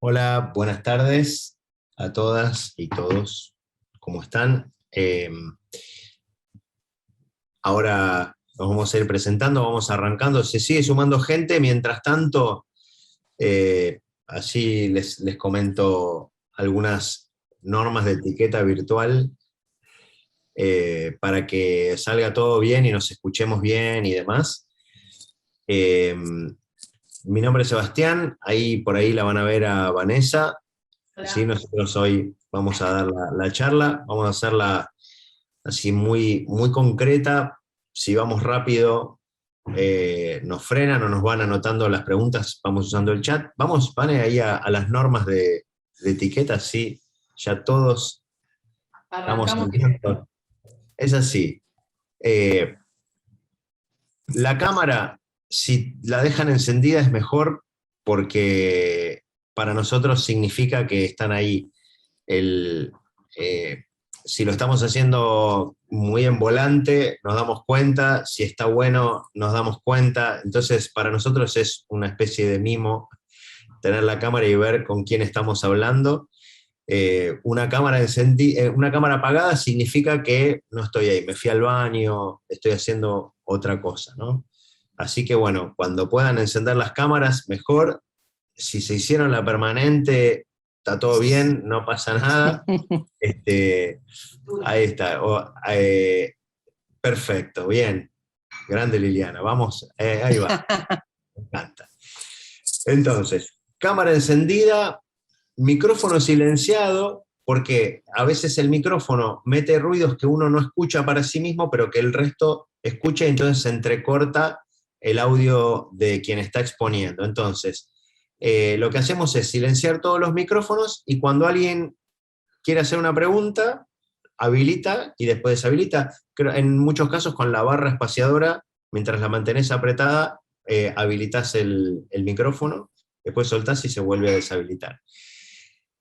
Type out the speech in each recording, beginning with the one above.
Hola, buenas tardes a todas y todos. ¿Cómo están? Ahora nos vamos a ir presentando, vamos arrancando. Se sigue sumando gente. Mientras tanto, así les comento algunas normas de etiqueta virtual para que salga todo bien y nos escuchemos bien y demás. Eh, Mi nombre es Sebastián, ahí por ahí la van a ver a Vanessa. Sí, Hola. nosotros hoy vamos a dar la charla, vamos a hacerla así muy, muy concreta. Si vamos rápido, nos frenan o nos van anotando las preguntas, vamos usando el chat. Vamos, van ahí a las normas de etiqueta, sí, ya todos estamos Arrancamos directo. abiertos. Es así. Eh, la cámara, si la dejan encendida es mejor porque para nosotros significa que están ahí. El, eh, si lo estamos haciendo muy en volante, nos damos cuenta, si está bueno, nos damos cuenta. Entonces, para nosotros es una especie de mimo tener la cámara y ver con quién estamos hablando. Una cámara apagada significa que no estoy ahí, me fui al baño, estoy haciendo otra cosa, ¿no? Así que bueno, cuando puedan encender las cámaras, mejor. Si se hicieron la permanente, está todo bien, no pasa nada. Este, ahí está. Perfecto, bien. Grande Liliana, vamos, ahí va, me encanta. Entonces, cámara encendida, micrófono silenciado, porque a veces el micrófono mete ruidos que uno no escucha para sí mismo, pero que el resto escucha y entonces se entrecorta el audio de quien está exponiendo. Entonces, lo que hacemos es silenciar todos los micrófonos y cuando alguien quiere hacer una pregunta, habilita y después deshabilita. En muchos casos con la barra espaciadora, mientras la mantenés apretada, habilitas el micrófono, después soltás y se vuelve a deshabilitar.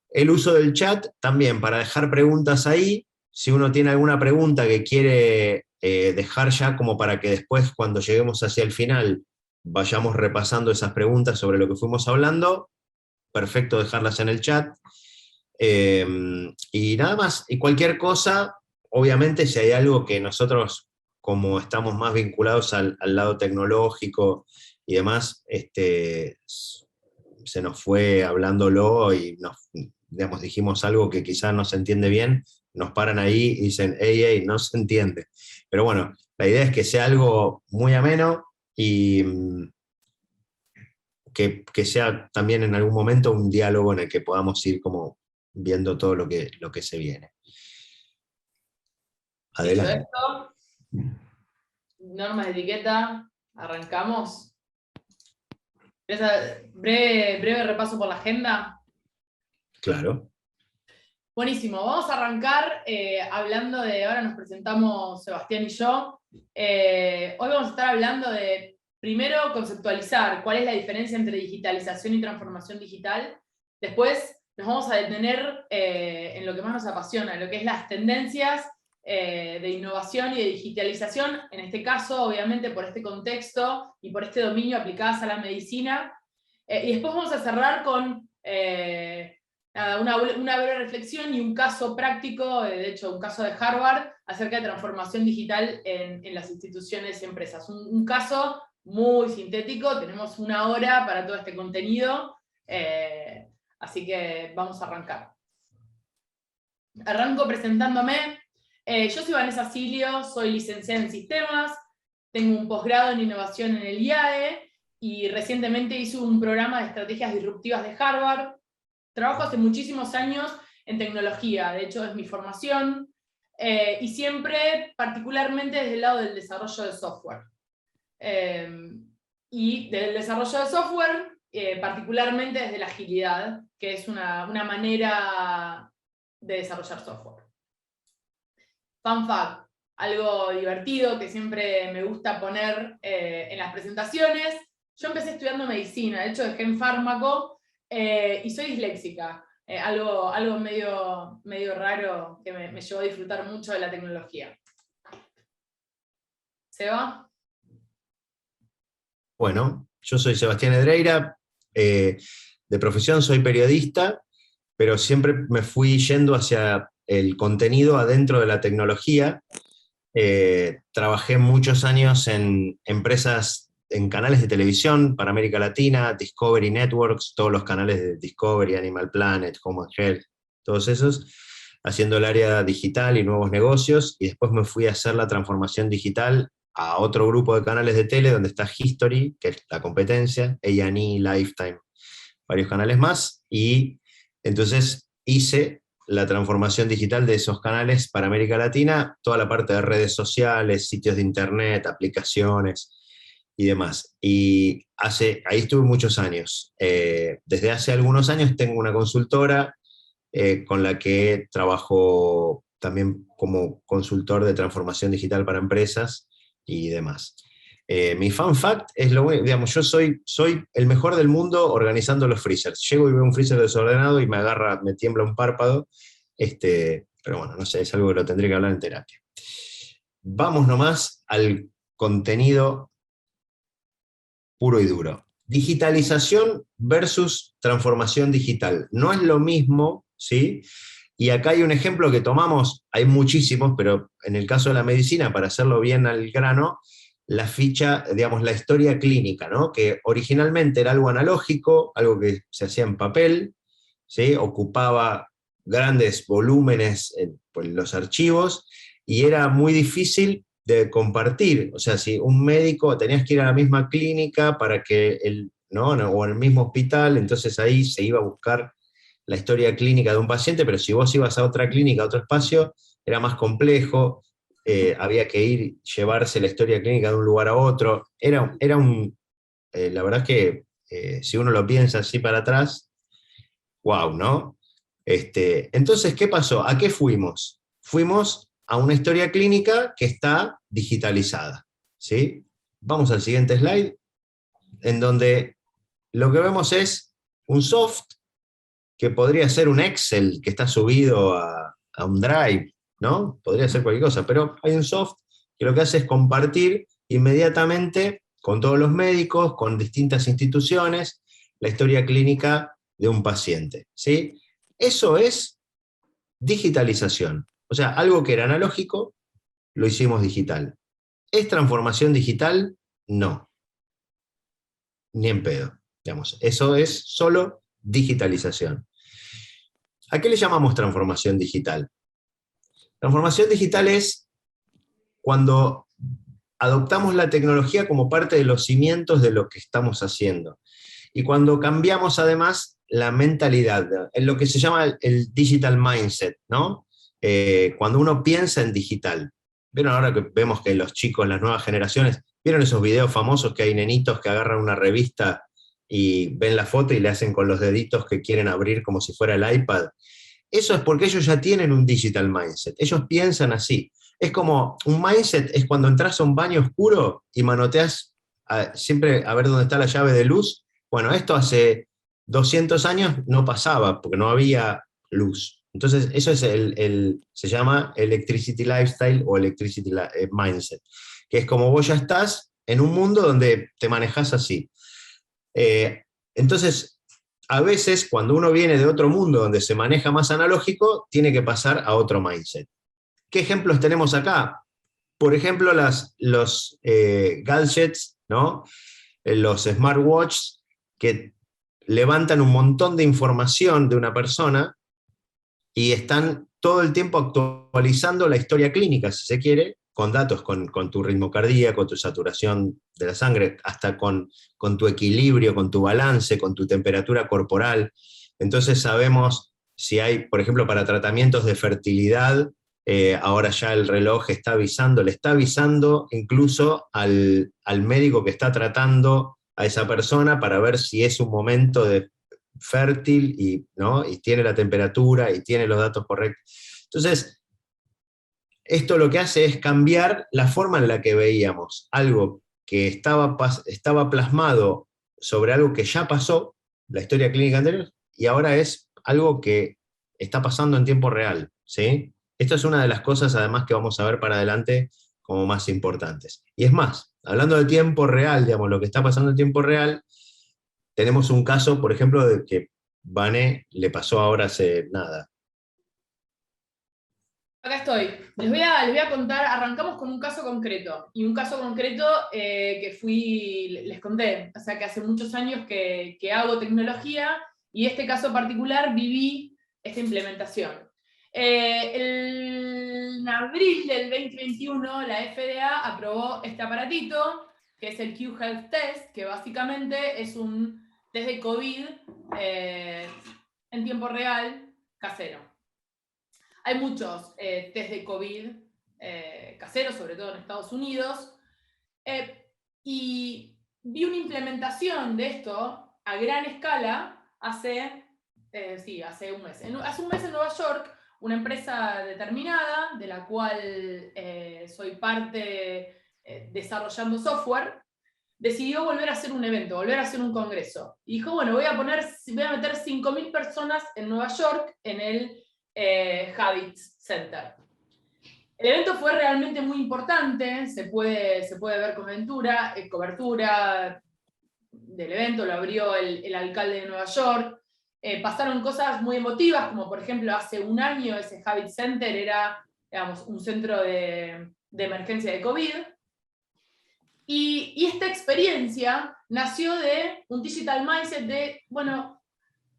El uso del chat también para dejar preguntas ahí. Si uno tiene alguna pregunta que quiere dejar ya como para que después cuando lleguemos hacia el final vayamos repasando esas preguntas sobre lo que fuimos hablando, perfecto dejarlas en el chat. Y nada más, y cualquier cosa, obviamente si hay algo que nosotros, como estamos más vinculados al lado tecnológico y demás, se nos fue hablándolo y digamos, dijimos algo que quizás no se entiende bien, nos paran ahí y dicen, hey, hey, no se entiende. Pero bueno, la idea es que sea algo muy ameno y que sea también en algún momento un diálogo en el que podamos ir como viendo todo lo que se viene. Dicho Adelante. esto, normas de etiqueta, arrancamos. Breve repaso por la agenda. Claro. Buenísimo, vamos a arrancar hablando de, ahora nos presentamos Sebastián y yo. Hoy vamos a estar hablando de, primero, conceptualizar cuál es la diferencia entre digitalización y transformación digital. Después nos vamos a detener en lo que más nos apasiona, lo que es las tendencias de innovación y de digitalización, en este caso, obviamente, por este contexto y por este dominio aplicadas a la medicina. Y después vamos a cerrar con una breve reflexión y un caso práctico, de hecho, un caso de Harvard, acerca de transformación digital en las instituciones y empresas. Un caso muy sintético, tenemos una hora para todo este contenido, así que vamos a arrancar. Arranco presentándome. Yo soy Vanessa Silio, soy licenciada en sistemas, tengo un posgrado en innovación en el IAE y recientemente hice un programa de estrategias disruptivas de Harvard. Trabajo hace muchísimos años en tecnología, de hecho es mi formación, y siempre particularmente desde el lado del desarrollo de software. Y del desarrollo de software, particularmente desde la agilidad, que es una manera de desarrollar software. Fun fact, algo divertido que siempre me gusta poner en las presentaciones. Yo empecé estudiando medicina, de hecho dejé en fármaco y soy disléxica. Algo medio raro que me llevó a disfrutar mucho de la tecnología. ¿Seba? Bueno, yo soy Sebastián Edreira. de profesión soy periodista, pero siempre me fui yendo hacia el contenido adentro de la tecnología. Trabajé muchos años en empresas, en canales de televisión para América Latina, Discovery Networks, todos los canales de Discovery, Animal Planet, Home and Health, todos esos, haciendo el área digital y nuevos negocios, y después me fui a hacer la transformación digital a otro grupo de canales de tele, donde está History, que es la competencia, A&E, Lifetime, varios canales más, y entonces hice la transformación digital de esos canales para América Latina, toda la parte de redes sociales, sitios de internet, aplicaciones y demás. Y ahí estuve muchos años. Desde hace algunos años tengo una consultora con la que trabajo también como consultor de transformación digital para empresas y demás. Mi fun fact es lo único, digamos, yo soy el mejor del mundo organizando los freezers. Llego y veo un freezer desordenado y me tiembla un párpado, pero bueno, no sé, es algo que lo tendré que hablar en terapia. Vamos nomás al contenido puro y duro. Digitalización versus transformación digital. No es lo mismo, ¿sí? Y acá hay un ejemplo que tomamos, hay muchísimos, pero en el caso de la medicina, para hacerlo bien al grano, la ficha, digamos, la historia clínica, ¿no? Que originalmente era algo analógico, algo que se hacía en papel, ¿sí? Ocupaba grandes volúmenes en pues, los archivos, y era muy difícil de compartir. O sea, si un médico tenías que ir a la misma clínica para que o en el mismo hospital, entonces ahí se iba a buscar la historia clínica de un paciente, pero si vos ibas a otra clínica, a otro espacio, era más complejo, había que llevarse la historia clínica de un lugar a otro. La verdad es que si uno lo piensa así para atrás, wow, ¿no? Entonces, ¿qué pasó? ¿A qué fuimos? Fuimos a una historia clínica que está digitalizada, ¿sí? Vamos al siguiente slide, en donde lo que vemos es un soft que podría ser un Excel que está subido a un Drive, ¿no? Podría ser cualquier cosa, pero hay un soft que lo que hace es compartir inmediatamente con todos los médicos, con distintas instituciones, la historia clínica de un paciente, ¿sí? Eso es digitalización. O sea, algo que era analógico, lo hicimos digital. ¿Es transformación digital? No. Ni en pedo. Digamos, eso es solo digitalización. ¿A qué le llamamos transformación digital? Transformación digital es cuando adoptamos la tecnología como parte de los cimientos de lo que estamos haciendo. Y cuando cambiamos además la mentalidad, en lo que se llama el digital mindset, ¿no? Cuando uno piensa en digital. ¿Vieron ahora que vemos que los chicos, las nuevas generaciones, vieron esos videos famosos que hay nenitos que agarran una revista y ven la foto y le hacen con los deditos que quieren abrir como si fuera el iPad? Eso es porque ellos ya tienen un digital mindset. Ellos piensan así. Es como, un mindset es cuando entras a un baño oscuro y manoteas siempre a ver dónde está la llave de luz. Bueno, esto hace 200 años no pasaba, porque no había luz. Entonces, eso es se llama electricity lifestyle o electricity mindset, que es como vos ya estás en un mundo donde te manejas así. Entonces, a veces, cuando uno viene de otro mundo donde se maneja más analógico, tiene que pasar a otro mindset. ¿Qué ejemplos tenemos acá? Por ejemplo, los gadgets, ¿no? Los smartwatches que levantan un montón de información de una persona y están todo el tiempo actualizando la historia clínica, si se quiere, con datos, con tu ritmo cardíaco, tu saturación de la sangre, hasta con tu equilibrio, con tu balance, con tu temperatura corporal. Entonces sabemos si hay, por ejemplo, para tratamientos de fertilidad, ahora ya el reloj le está avisando incluso al médico que está tratando a esa persona para ver si es un momento fértil ¿no? Y tiene la temperatura y tiene los datos correctos. Entonces, esto lo que hace es cambiar la forma en la que veíamos algo que estaba plasmado sobre algo que ya pasó, la historia clínica anterior, y ahora es algo que está pasando en tiempo real, ¿sí? Esto es una de las cosas, además, que vamos a ver para adelante como más importantes. Y es más, hablando de tiempo real, digamos, lo que está pasando en tiempo real, tenemos un caso, por ejemplo, de que Vane le pasó ahora hace nada. Acá estoy. Les voy a contar, arrancamos con un caso concreto. Y un caso concreto que les conté, o sea que hace muchos años que hago tecnología y este caso particular viví esta implementación. En abril del 2021 la FDA aprobó este aparatito, que es el Q Health Test, que básicamente es un test de COVID en tiempo real casero. Hay muchos test de COVID caseros, sobre todo en Estados Unidos, y vi una implementación de esto a gran escala hace un mes. Hace un mes en Nueva York, una empresa determinada, de la cual soy parte desarrollando software, decidió volver a hacer un evento, volver a hacer un congreso. Y dijo, bueno, voy a meter 5.000 personas en Nueva York en el Javits Center. El evento fue realmente muy importante, se puede ver cobertura del evento, lo abrió el alcalde de Nueva York. Pasaron cosas muy emotivas, como por ejemplo hace un año ese Javits Center era, digamos, un centro de emergencia de COVID. Y esta experiencia nació de un digital mindset de, bueno,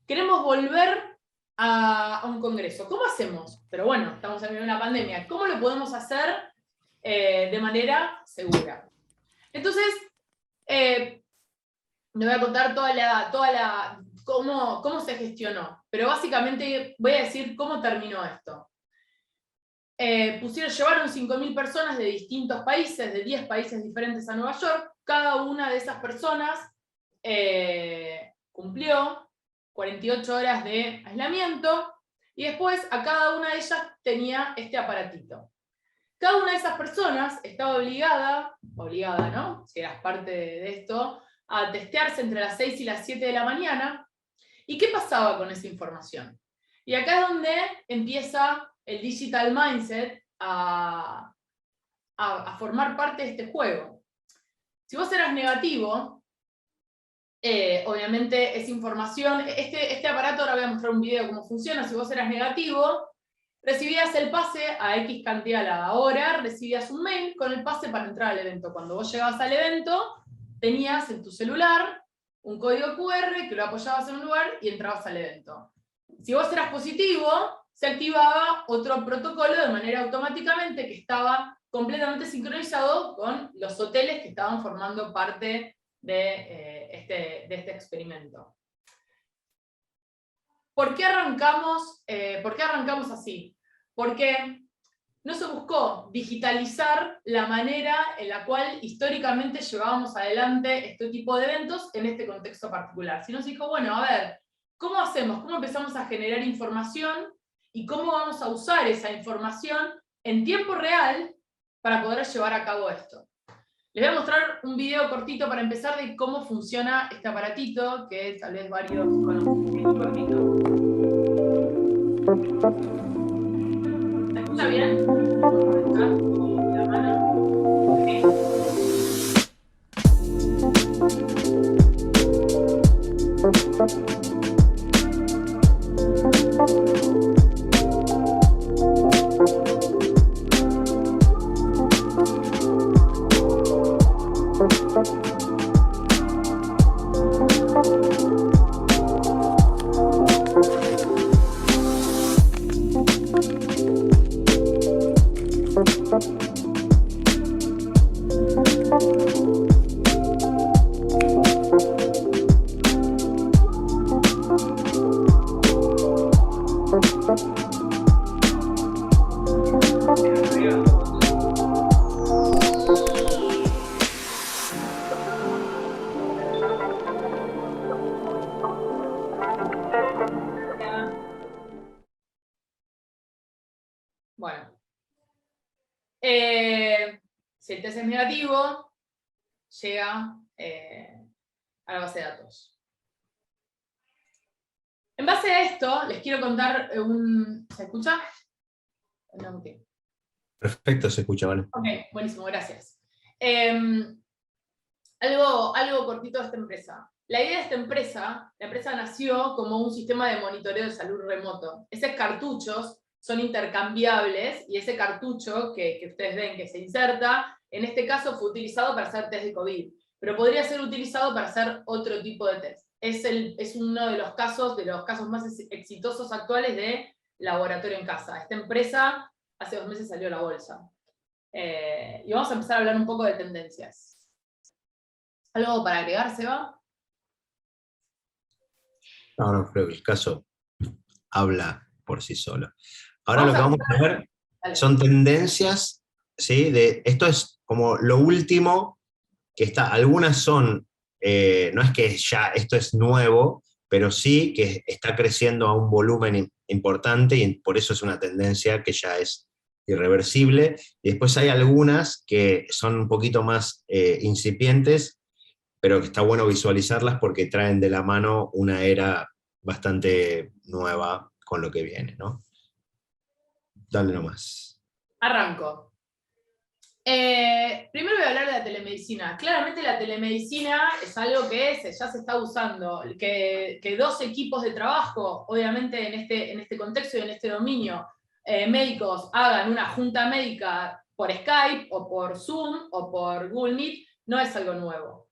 queremos volver a un congreso. ¿Cómo hacemos? Pero bueno, estamos en una pandemia. ¿Cómo lo podemos hacer de manera segura? Entonces, les voy a contar cómo se gestionó. Pero básicamente voy a decir cómo terminó esto. Llevaron 5.000 personas de distintos países, de 10 países diferentes a Nueva York. Cada una de esas personas cumplió 48 horas de aislamiento, y después a cada una de ellas tenía este aparatito. Cada una de esas personas estaba obligada, ¿no? Si eras parte de esto, a testearse entre las 6 y las 7 de la mañana. ¿Y qué pasaba con esa información? Y acá es donde empieza el digital mindset a formar parte de este juego. Si vos eras negativo, obviamente esa información, este aparato, ahora voy a mostrar un video de cómo funciona. Si vos eras negativo, recibías el pase a X cantidad a la hora, recibías un mail con el pase para entrar al evento. Cuando vos llegabas al evento, tenías en tu celular un código QR que lo apoyabas en un lugar y entrabas al evento. Si vos eras positivo, se activaba otro protocolo de manera automáticamente que estaba completamente sincronizado con los hoteles que estaban formando parte de este experimento. ¿Por qué arrancamos así? Porque no se buscó digitalizar la manera en la cual históricamente llevábamos adelante este tipo de eventos en este contexto particular, sino se dijo, bueno, a ver, ¿cómo hacemos? ¿Cómo empezamos a generar información? ¿Y cómo vamos a usar esa información en tiempo real para poder llevar a cabo esto? Les voy a mostrar un video cortito para empezar de cómo funciona este aparatito, que tal vez varios conocen. Es muy cortito. ¿Se escucha bien? La mano. Bueno, si el test es negativo, llega a la base de datos. En base a esto, les quiero contar ¿se escucha? No, okay. Perfecto, se escucha, ¿vale? Ok, buenísimo, gracias. Algo cortito de esta empresa. La idea de esta empresa, la empresa nació como un sistema de monitoreo de salud remoto. Esos cartuchos son intercambiables y ese cartucho que ustedes ven que se inserta, en este caso fue utilizado para hacer test de COVID, pero podría ser utilizado para hacer otro tipo de test. Es uno de los casos más exitosos actuales de laboratorio en casa. Esta empresa hace 2 meses salió a la bolsa. Y vamos a empezar a hablar un poco de tendencias. ¿Algo para agregar, Seba? No, creo que el caso habla por sí solo. Ahora Vamos lo que a vamos a ver Dale. son tendencias, ¿sí? Esto es como lo último que está. Algunas son, no es que ya esto es nuevo, pero sí que está creciendo a un volumen importante y por eso es una tendencia que ya es irreversible. Y después hay algunas que son un poquito más incipientes, pero que está bueno visualizarlas porque traen de la mano una era bastante nueva con lo que viene, ¿no? Dale nomás. Arranco. Primero voy a hablar de la telemedicina. Claramente la telemedicina es algo que ya se está usando, que 2 equipos de trabajo, obviamente en este contexto y en este dominio, médicos hagan una junta médica por Skype o por Zoom o por Google Meet, no es algo nuevo.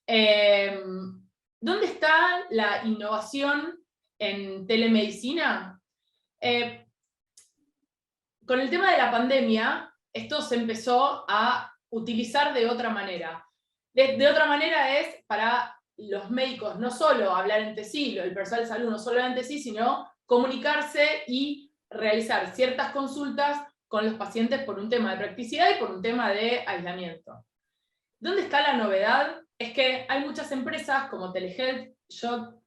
¿Dónde está la innovación en telemedicina? Con el tema de la pandemia, esto se empezó a utilizar de otra manera. De otra manera es para los médicos no solo hablar entre sí, el personal de salud no solo hablar entre sí, sino comunicarse y realizar ciertas consultas con los pacientes por un tema de practicidad y por un tema de aislamiento. ¿Dónde está la novedad? Es que hay muchas empresas como Telehealth,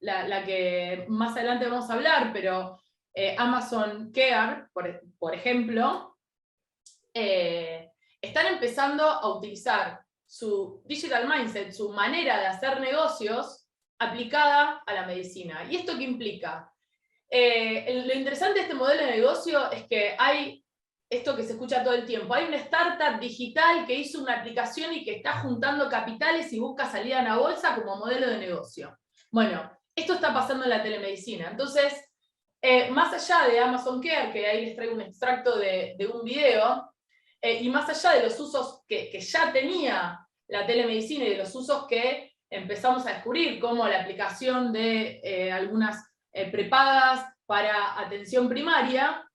la que más adelante vamos a hablar, pero Amazon Care, por ejemplo, están empezando a utilizar su digital mindset, su manera de hacer negocios aplicada a la medicina. ¿Y esto qué implica? Lo interesante de este modelo de negocio es que hay esto que se escucha todo el tiempo. Hay una startup digital que hizo una aplicación y que está juntando capitales y busca salida en la bolsa como modelo de negocio. Bueno, esto está pasando en la telemedicina. Entonces, más allá de Amazon Care, que ahí les traigo un extracto de un video, y más allá de los usos que ya tenía la telemedicina y de los usos que empezamos a descubrir, como la aplicación de algunas prepagas para atención primaria,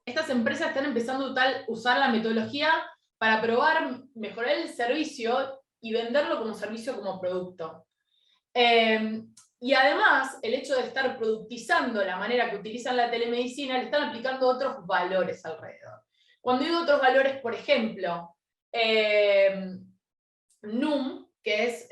estas empresas están empezando a usar la metodología para probar, mejorar el servicio y venderlo como servicio, como producto. Y además, el hecho de estar productizando la manera que utilizan la telemedicina, le están aplicando otros valores alrededor. Cuando digo otros valores, por ejemplo, Noom, que es,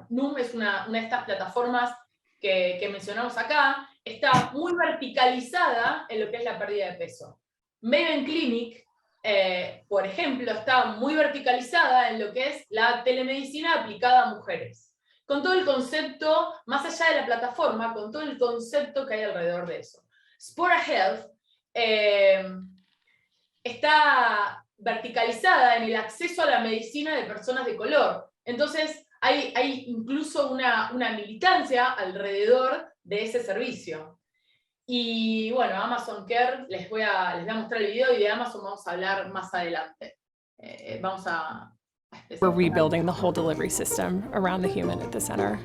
Noom es una de estas plataformas que mencionamos acá, está muy verticalizada en lo que es la pérdida de peso. Maven Clinic, por ejemplo, está muy verticalizada en lo que es la telemedicina aplicada a mujeres. Con todo el concepto, más allá de la plataforma, con todo el concepto que hay alrededor de eso. Spora Health está verticalizada en el acceso a la medicina de personas de color. Entonces, hay incluso una militancia alrededor de ese servicio. Y bueno, Amazon Care, les voy a mostrar el video y de Amazon vamos a hablar más adelante. Vamos a We're rebuilding the whole delivery system around the human at the center.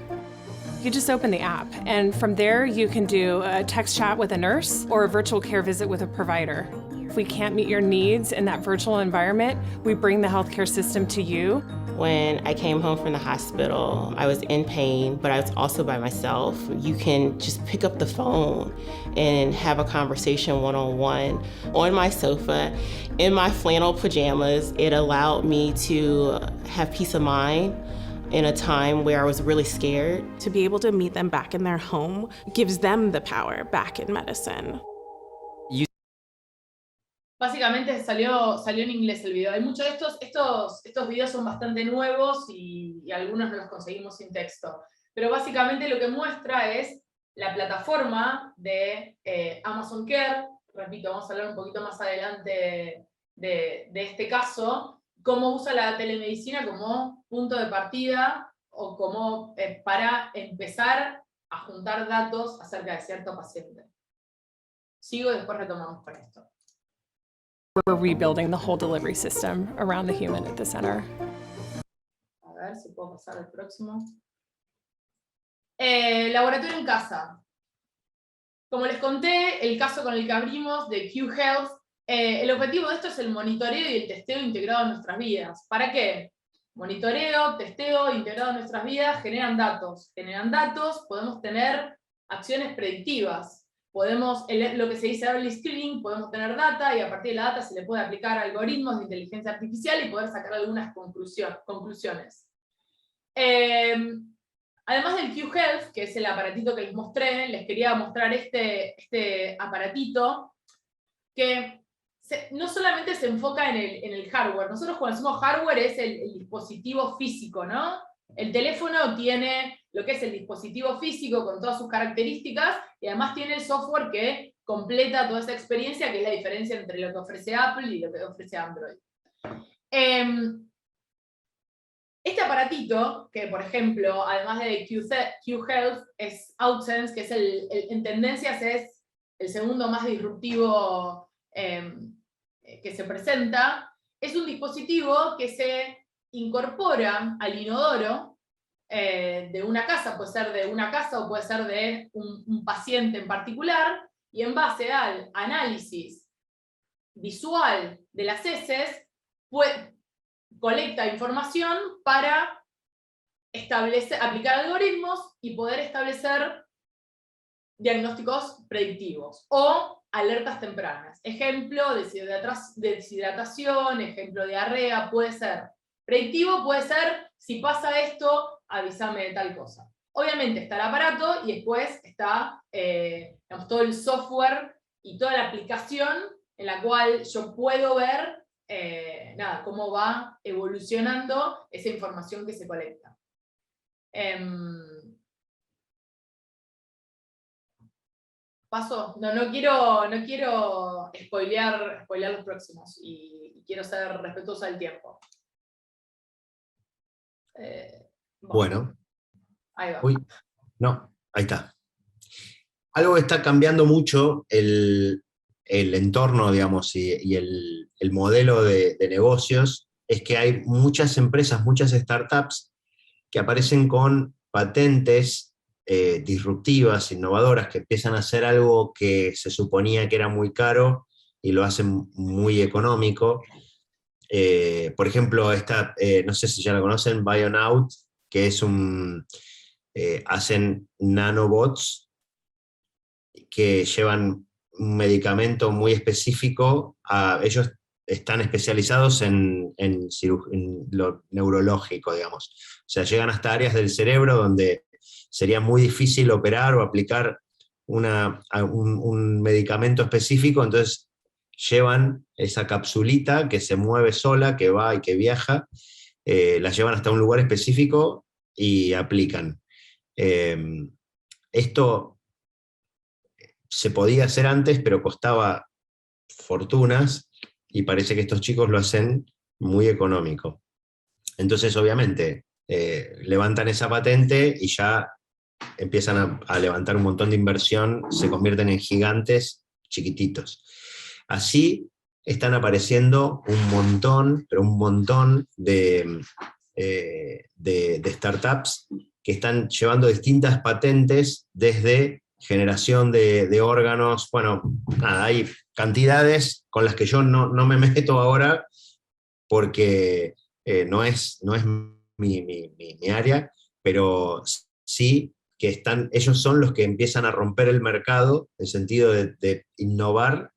You just open the app, and from there you can do a text chat with a nurse or a virtual care visit with a provider. If we can't meet your needs in that virtual environment, we bring the healthcare system to you. When I came home from the hospital, I was in pain, but I was also by myself. You can just pick up the phone and have a conversation one-on-one on my sofa in my flannel pajamas. It allowed me to have peace of mind in a time where I was really scared. To be able to meet them back in their home gives them the power back in medicine. Básicamente salió en inglés el video. Hay muchos de estos videos son bastante nuevos y algunos no los conseguimos sin texto. Pero básicamente lo que muestra es la plataforma de Amazon Care. Repito, vamos a hablar un poquito más adelante de este caso. Cómo usa la telemedicina como punto de partida o como para empezar a juntar datos acerca de cierto paciente. Sigo y después retomamos con esto. We're rebuilding the whole delivery system around the human at the center. A ver si puedo pasar al próximo. Laboratorio en casa. Como les conté, el caso con el que abrimos de Q Health, el objetivo de esto es el monitoreo y el testeo integrado en nuestras vidas. ¿Para qué? Monitoreo, testeo integrado en nuestras vidas generan datos. Generan datos, podemos tener acciones predictivas. Podemos, lo que se dice early screening, podemos tener data y a partir de la data se le puede aplicar algoritmos de inteligencia artificial y poder sacar algunas conclusiones. Además del Q Health, que es el aparatito que les mostré, les quería mostrar este aparatito que no solamente se enfoca en el hardware. Nosotros cuando decimos hardware es el dispositivo físico, ¿no? El teléfono tiene lo que es el dispositivo físico con todas sus características y además tiene el software que completa toda esa experiencia, que es la diferencia entre lo que ofrece Apple y lo que ofrece Android. Este aparatito, que por ejemplo, además de Q Health, es OutSense, que es en tendencias es el segundo más disruptivo que se presenta, es un dispositivo que se incorpora al inodoro de una casa, puede ser de una casa o puede ser de un paciente en particular, y en base al análisis visual de las heces, colecta información para aplicar algoritmos y poder establecer diagnósticos predictivos o alertas tempranas. Ejemplo, deshidratación, ejemplo, diarrea, puede ser predictivo, puede ser, si pasa esto, avísame de tal cosa. Obviamente está el aparato y después está digamos, todo el software y toda la aplicación en la cual yo puedo ver cómo va evolucionando esa información que se colecta. Paso, no quiero spoilear los próximos y quiero ser respetuosa del tiempo. Bueno. Ahí va. Uy, no, ahí está. Algo que está cambiando mucho el entorno, digamos, y el modelo de negocios, es que hay muchas empresas, muchas startups que aparecen con patentes disruptivas, innovadoras, que empiezan a hacer algo que se suponía que era muy caro y lo hacen muy económico. Por ejemplo, no sé si ya la conocen, Bionaut, que es hacen nanobots que llevan un medicamento muy específico. Ellos están especializados en lo neurológico, digamos. O sea, llegan hasta áreas del cerebro donde sería muy difícil operar o aplicar un medicamento específico, entonces llevan esa capsulita que se mueve sola, que va y que viaja, la llevan hasta un lugar específico y aplican. Esto se podía hacer antes, pero costaba fortunas, y parece que estos chicos lo hacen muy económico. Entonces, obviamente, levantan esa patente y ya empiezan a levantar un montón de inversión, se convierten en gigantes chiquititos. Así están apareciendo un montón, pero un montón de startups que están llevando distintas patentes desde generación de órganos. Bueno, nada, hay cantidades con las que yo no me meto ahora porque no es mi área, pero sí que ellos son los que empiezan a romper el mercado en el sentido de innovar,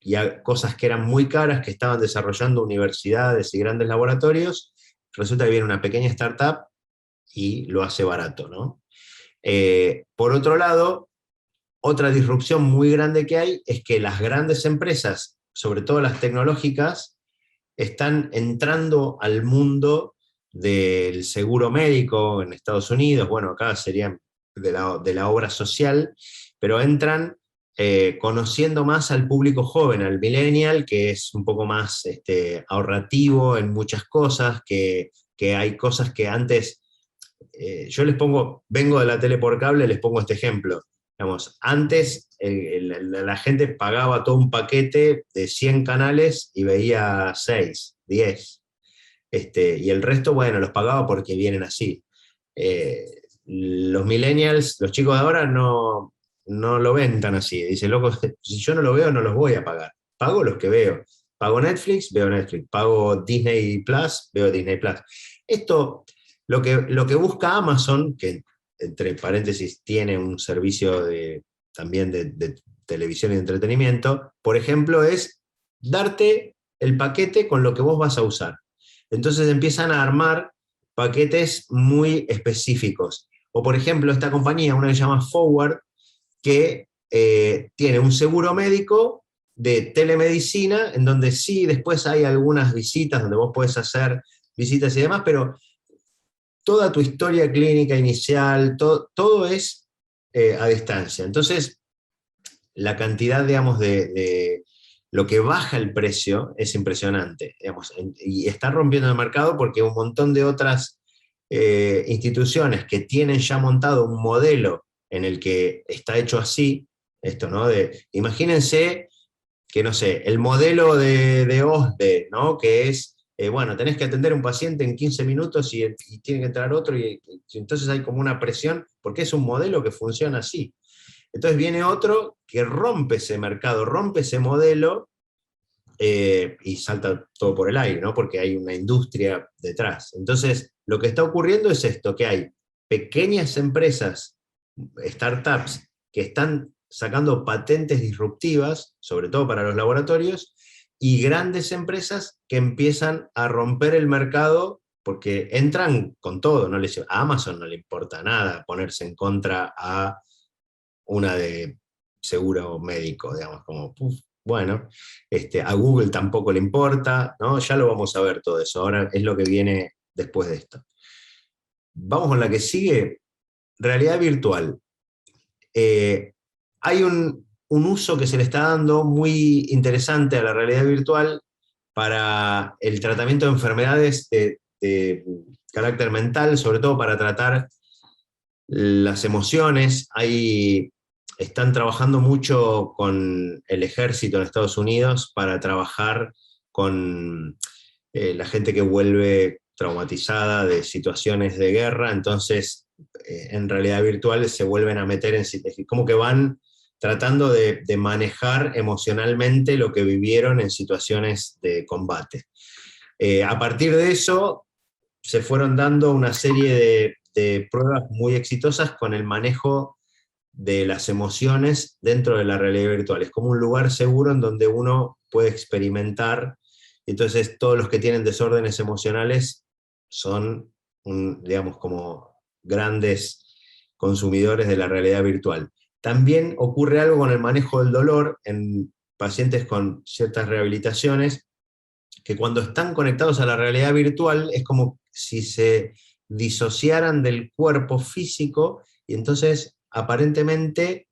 y cosas que eran muy caras, que estaban desarrollando universidades y grandes laboratorios, resulta que viene una pequeña startup y lo hace barato, ¿no? Por otro lado, otra disrupción muy grande que hay es que las grandes empresas, sobre todo las tecnológicas, están entrando al mundo del seguro médico en Estados Unidos. Bueno, acá serían de la obra social, pero entran conociendo más al público joven, al millennial, que es un poco más ahorrativo en muchas cosas, que hay cosas que antes yo les pongo, vengo de la tele por cable, les pongo este ejemplo. Digamos, antes la gente pagaba todo un paquete de 100 canales y veía 6, 10. Y el resto, bueno, los pagaba porque vienen así. Los millennials, los chicos de ahora, no lo ven tan así. Dice, loco, si yo no lo veo, no los voy a pagar. Pago los que veo. Pago Netflix, veo Netflix. Pago Disney Plus, veo Disney Plus. Esto, lo que busca Amazon, que entre paréntesis tiene un servicio también de televisión y de entretenimiento, por ejemplo, es darte el paquete con lo que vos vas a usar. Entonces empiezan a armar paquetes muy específicos. O por ejemplo, esta compañía, una que se llama Forward, que tiene un seguro médico de telemedicina, en donde sí, después hay algunas visitas donde vos podés hacer visitas y demás, pero toda tu historia clínica inicial, todo es a distancia. Entonces, la cantidad, digamos, de lo que baja el precio es impresionante, digamos, y está rompiendo el mercado porque un montón de otras instituciones que tienen ya montado un modelo en el que está hecho así, esto, ¿no? Imagínense que, no sé, el modelo de OSDE, ¿no? Que es, bueno, tenés que atender a un paciente en 15 minutos y tiene que entrar otro, y entonces hay como una presión, porque es un modelo que funciona así. Entonces viene otro que rompe ese mercado, rompe ese modelo, y salta todo por el aire, ¿no? Porque hay una industria detrás. Entonces, lo que está ocurriendo es esto, que hay pequeñas empresas, startups, que están sacando patentes disruptivas, sobre todo para los laboratorios, y grandes empresas que empiezan a romper el mercado porque entran con todo, a Amazon no le importa nada ponerse en contra a una de seguro médico, digamos, como, bueno, a Google tampoco le importa, ¿no? Ya lo vamos a ver todo eso, ahora es lo que viene después de esto. Vamos con la que sigue, realidad virtual. Hay un uso que se le está dando muy interesante a la realidad virtual para el tratamiento de enfermedades de carácter mental, sobre todo para tratar las emociones. Están trabajando mucho con el ejército en Estados Unidos para trabajar con la gente que vuelve traumatizada de situaciones de guerra, entonces en realidad virtual se vuelven a meter en como que van tratando de manejar emocionalmente lo que vivieron en situaciones de combate. A partir de eso se fueron dando una serie de pruebas muy exitosas con el manejo de las emociones dentro de la realidad virtual. Es como un lugar seguro en donde uno puede experimentar. Entonces, todos los que tienen desórdenes emocionales son, digamos, como grandes consumidores de la realidad virtual. También ocurre algo con el manejo del dolor en pacientes con ciertas rehabilitaciones, que cuando están conectados a la realidad virtual es como si se disociaran del cuerpo físico, y entonces aparentemente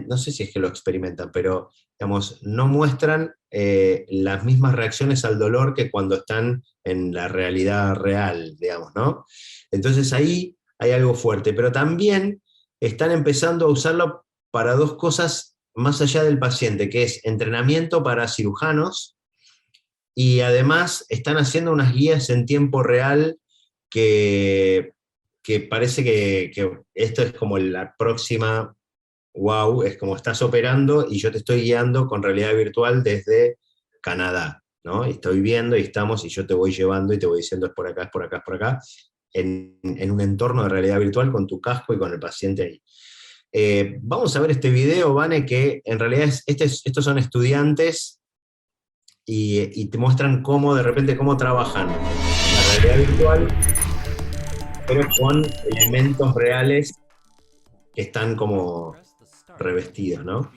no sé si es que lo experimentan, pero digamos, no muestran las mismas reacciones al dolor que cuando están en la realidad real, digamos, ¿no? Entonces ahí hay algo fuerte, pero también están empezando a usarlo para dos cosas más allá del paciente, que es entrenamiento para cirujanos, y además están haciendo unas guías en tiempo real que parece que esto es como la próxima, wow, es como estás operando y yo te estoy guiando con realidad virtual desde Canadá, ¿no? Y estoy viendo y estamos, y yo te voy llevando y te voy diciendo es por acá, es por acá, es por acá, en un entorno de realidad virtual con tu casco y con el paciente ahí. Vamos a ver este video, Vane, que en realidad estos son estudiantes y te muestran cómo de repente cómo trabajan la realidad virtual, pero con elementos reales que están como revestidos, ¿no?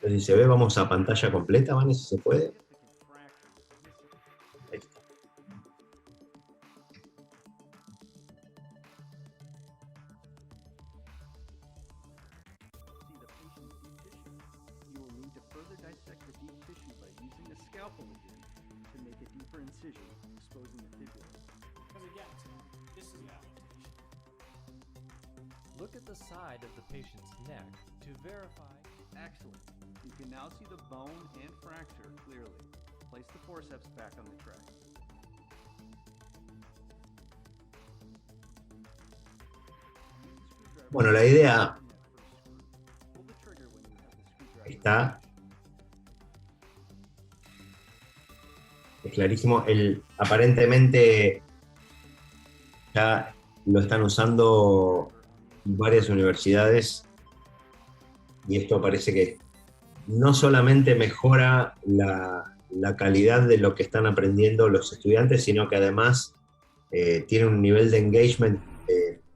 Entonces, si se ve, vamos a pantalla completa, ¿vale? Si se puede. Ahí está. You will need to further dissect the deep tissue by using a scalpel with your incision, exposing the fibula. Because again, this is the application. Look at the side of the patient's neck to verify. Excellent. You can now see the bone and fracture clearly. Place the forceps back on the tray. Bueno, la idea Pull the trigger when you have the screwdriver. está, es clarísimo. Aparentemente ya lo están usando varias universidades y esto parece que no solamente mejora la calidad de lo que están aprendiendo los estudiantes, sino que además tiene un nivel de engagement,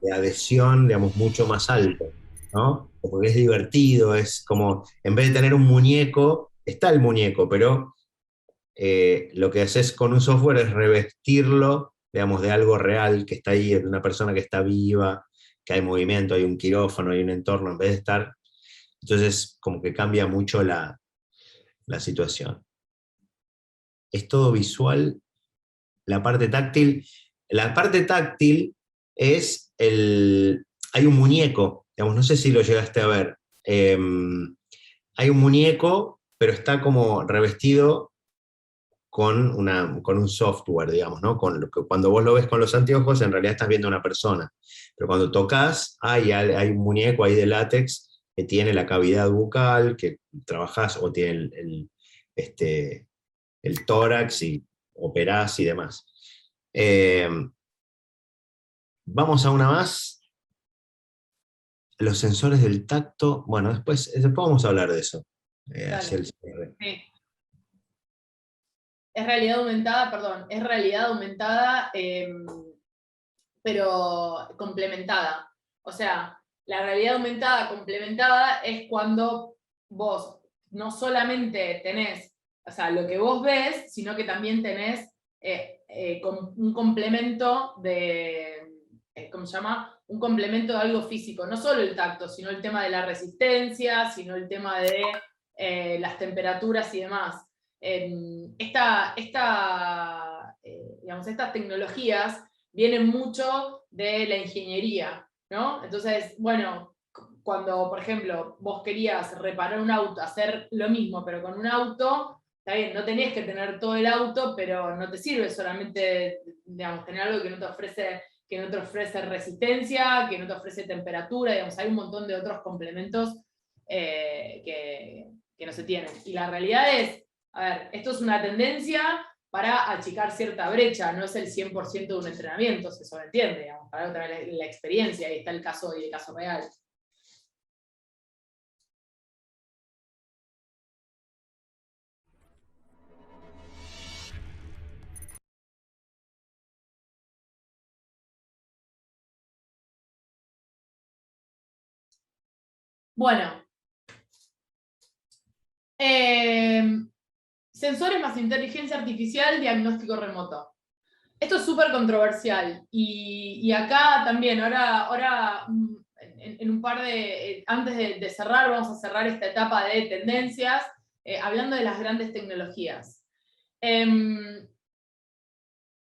de adhesión, digamos, mucho más alto, ¿no? Porque es divertido, es como, en vez de tener un muñeco, está el muñeco, pero lo que haces con un software es revestirlo, digamos, de algo real que está ahí, de una persona que está viva, que hay movimiento, hay un quirófano, hay un entorno, en vez de estar. Entonces, como que cambia mucho la situación. Es todo visual. La parte táctil es hay un muñeco, digamos, no sé si lo llegaste a ver. Hay un muñeco, pero está como revestido con un software, digamos, ¿no? Cuando vos lo ves con los anteojos, en realidad estás viendo una persona. Pero cuando tocas, hay un muñeco ahí de látex que tiene la cavidad bucal, que trabajás, o tiene el tórax, y operás y demás. Vamos a una más. Los sensores del tacto. Bueno, después vamos a hablar de eso. Hacia el cierre. Sí. Es realidad aumentada, pero complementada. O sea, la realidad aumentada complementada es cuando vos no solamente tenés, o sea, lo que vos ves, sino que también tenés un complemento de, ¿cómo se llama? Un complemento de algo físico, no solo el tacto, sino el tema de la resistencia, sino el tema de las temperaturas y demás. Digamos, estas tecnologías vienen mucho de la ingeniería, ¿no? Entonces, bueno, cuando, por ejemplo, vos querías reparar un auto, hacer lo mismo, pero con un auto, está bien, no tenías que tener todo el auto, pero no te sirve solamente, digamos, tener algo que no te ofrece resistencia, que no te ofrece temperatura, digamos, hay un montón de otros complementos que no se tienen. Y la realidad es, a ver, esto es una tendencia para achicar cierta brecha, no es el 100% de un entrenamiento, se sobreentiende, digamos, para otra vez la experiencia, y está el caso real. Bueno. Sensores más inteligencia artificial, diagnóstico remoto. Esto es súper controversial, y acá también, ahora en un par antes de cerrar, vamos a cerrar esta etapa de tendencias, hablando de las grandes tecnologías. ¿De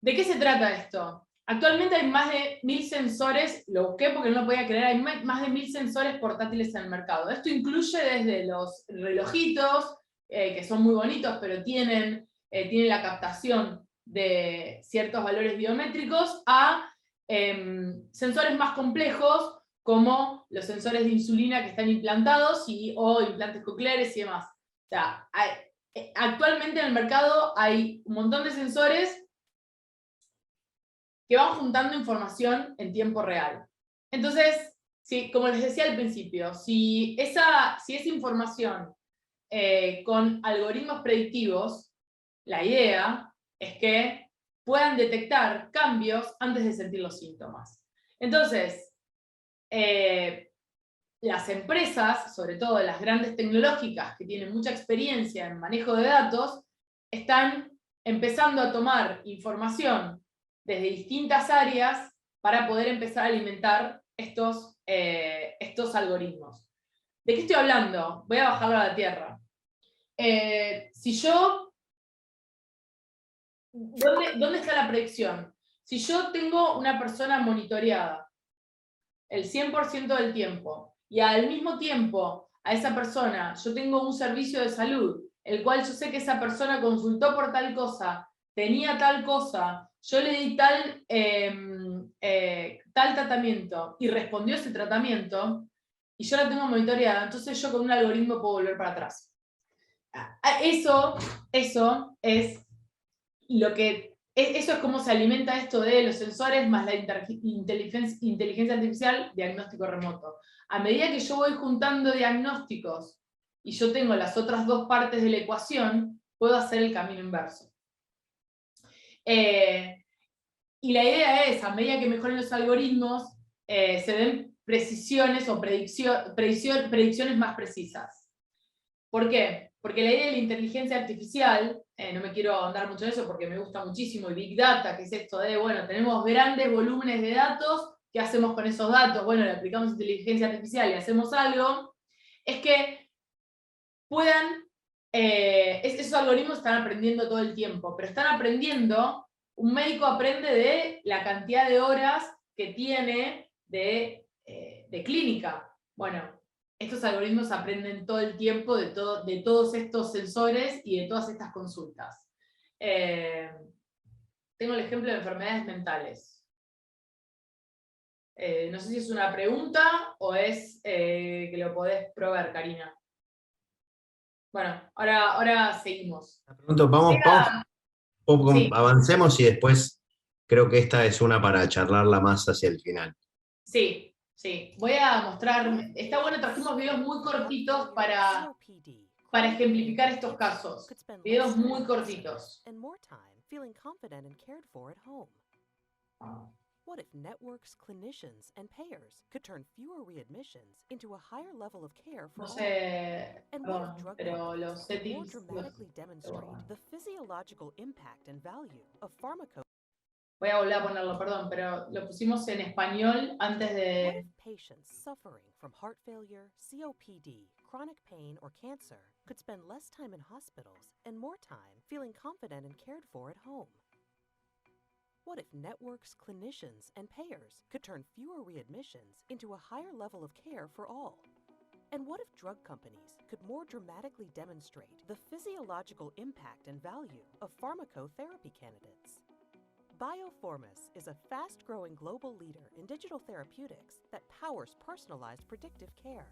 qué se trata esto? Actualmente hay más de 1000 sensores, lo busqué porque no lo podía creer, hay más de 1000 sensores portátiles en el mercado. Esto incluye desde los relojitos, que son muy bonitos, pero tienen la captación de ciertos valores biométricos, a sensores más complejos, como los sensores de insulina que están implantados, o implantes cocleares y demás. O sea, actualmente en el mercado hay un montón de sensores que van juntando información en tiempo real. Entonces, como les decía al principio, si esa información con algoritmos predictivos, la idea es que puedan detectar cambios antes de sentir los síntomas. Entonces, las empresas, sobre todo las grandes tecnológicas que tienen mucha experiencia en manejo de datos, están empezando a tomar información desde distintas áreas para poder empezar a alimentar estos algoritmos. ¿De qué estoy hablando? Voy a bajarlo a la tierra. Si yo ¿dónde está la predicción? Si yo tengo una persona monitoreada el 100% del tiempo, y al mismo tiempo a esa persona yo tengo un servicio de salud, el cual yo sé que esa persona consultó por tal cosa, tenía tal cosa, yo le di tal tratamiento y respondió ese tratamiento, y yo la tengo monitoreada, entonces yo con un algoritmo puedo volver para atrás. Eso es lo que... Eso es cómo se alimenta esto de los sensores más la inteligencia artificial, diagnóstico remoto. A medida que yo voy juntando diagnósticos y yo tengo las otras dos partes de la ecuación, puedo hacer el camino inverso. Y la idea es, a medida que mejoren los algoritmos, se den precisiones o predicciones más precisas. ¿Por qué? Porque la idea de la inteligencia artificial, no me quiero ahondar mucho en eso porque me gusta muchísimo, y Big Data, que es esto de, bueno, tenemos grandes volúmenes de datos, ¿qué hacemos con esos datos? Bueno, le aplicamos inteligencia artificial y hacemos algo, es que puedan, esos algoritmos están aprendiendo todo el tiempo, pero están aprendiendo, un médico aprende de la cantidad de horas que tiene de clínica. Bueno, estos algoritmos aprenden todo el tiempo de todos estos sensores y de todas estas consultas. Tengo el ejemplo de enfermedades mentales. No sé si es una pregunta o es que lo podés probar, Karina. Bueno, ahora seguimos. Sí. Avancemos y después creo que esta es una para charlarla más hacia el final. Sí. Sí, voy a mostrar, está bueno, trajimos videos muy cortitos para ejemplificar estos casos. Videos muy cortitos. What if networks, clinicians, and payers could turn fewer readmissions into a higher level of care for all? And what if drug companies could more dramatically demonstrate the physiological impact and value of pharmaceuticals? Voy a volver a ponerlo, perdón, pero lo pusimos en español antes de... What if patients suffering from heart failure, COPD, chronic pain, or cancer could spend less time in hospitals and more time feeling confident and cared for at home? What if networks, clinicians, and payers could turn fewer readmissions into a higher level of care for all? And what if drug companies could more dramatically demonstrate the physiological impact and value of pharmacotherapy candidates? Bioformus is a fast-growing global leader in digital therapeutics that powers personalized predictive care.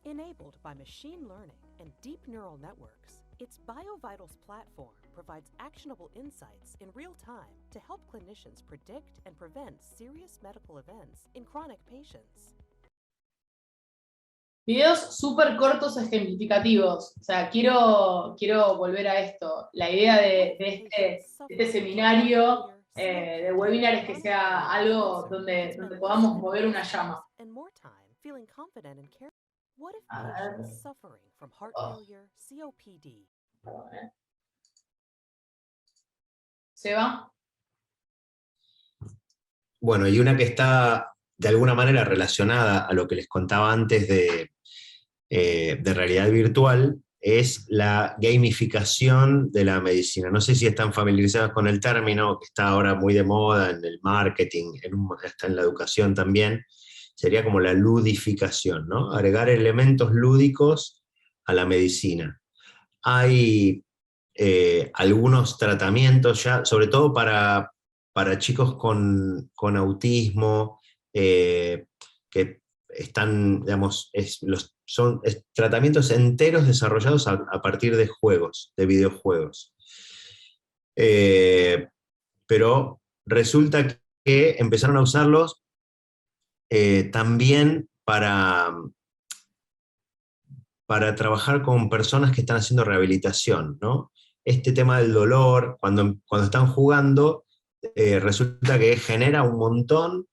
Enabled by machine learning and deep neural networks, its BioVitals platform provides actionable insights in real time to help clinicians predict and prevent serious medical events in chronic patients. Videos súper cortos ejemplificativos. O sea, quiero volver a esto. La idea de este seminario de webinar es que sea algo donde podamos mover una llama. A ver. ¿Se va? Bueno, y una que está de alguna manera relacionada a lo que les contaba antes de realidad virtual, es la gamificación de la medicina. No sé si están familiarizados con el término, que está ahora muy de moda en el marketing, está en la educación también. Sería como la ludificación, ¿no? Agregar elementos lúdicos a la medicina. Hay algunos tratamientos ya, sobre todo para chicos con autismo, que están, digamos, son tratamientos enteros desarrollados a partir de juegos, de videojuegos. Pero resulta que empezaron a usarlos también para trabajar con personas que están haciendo rehabilitación, ¿no? Este tema del dolor, cuando están jugando, resulta que genera un montón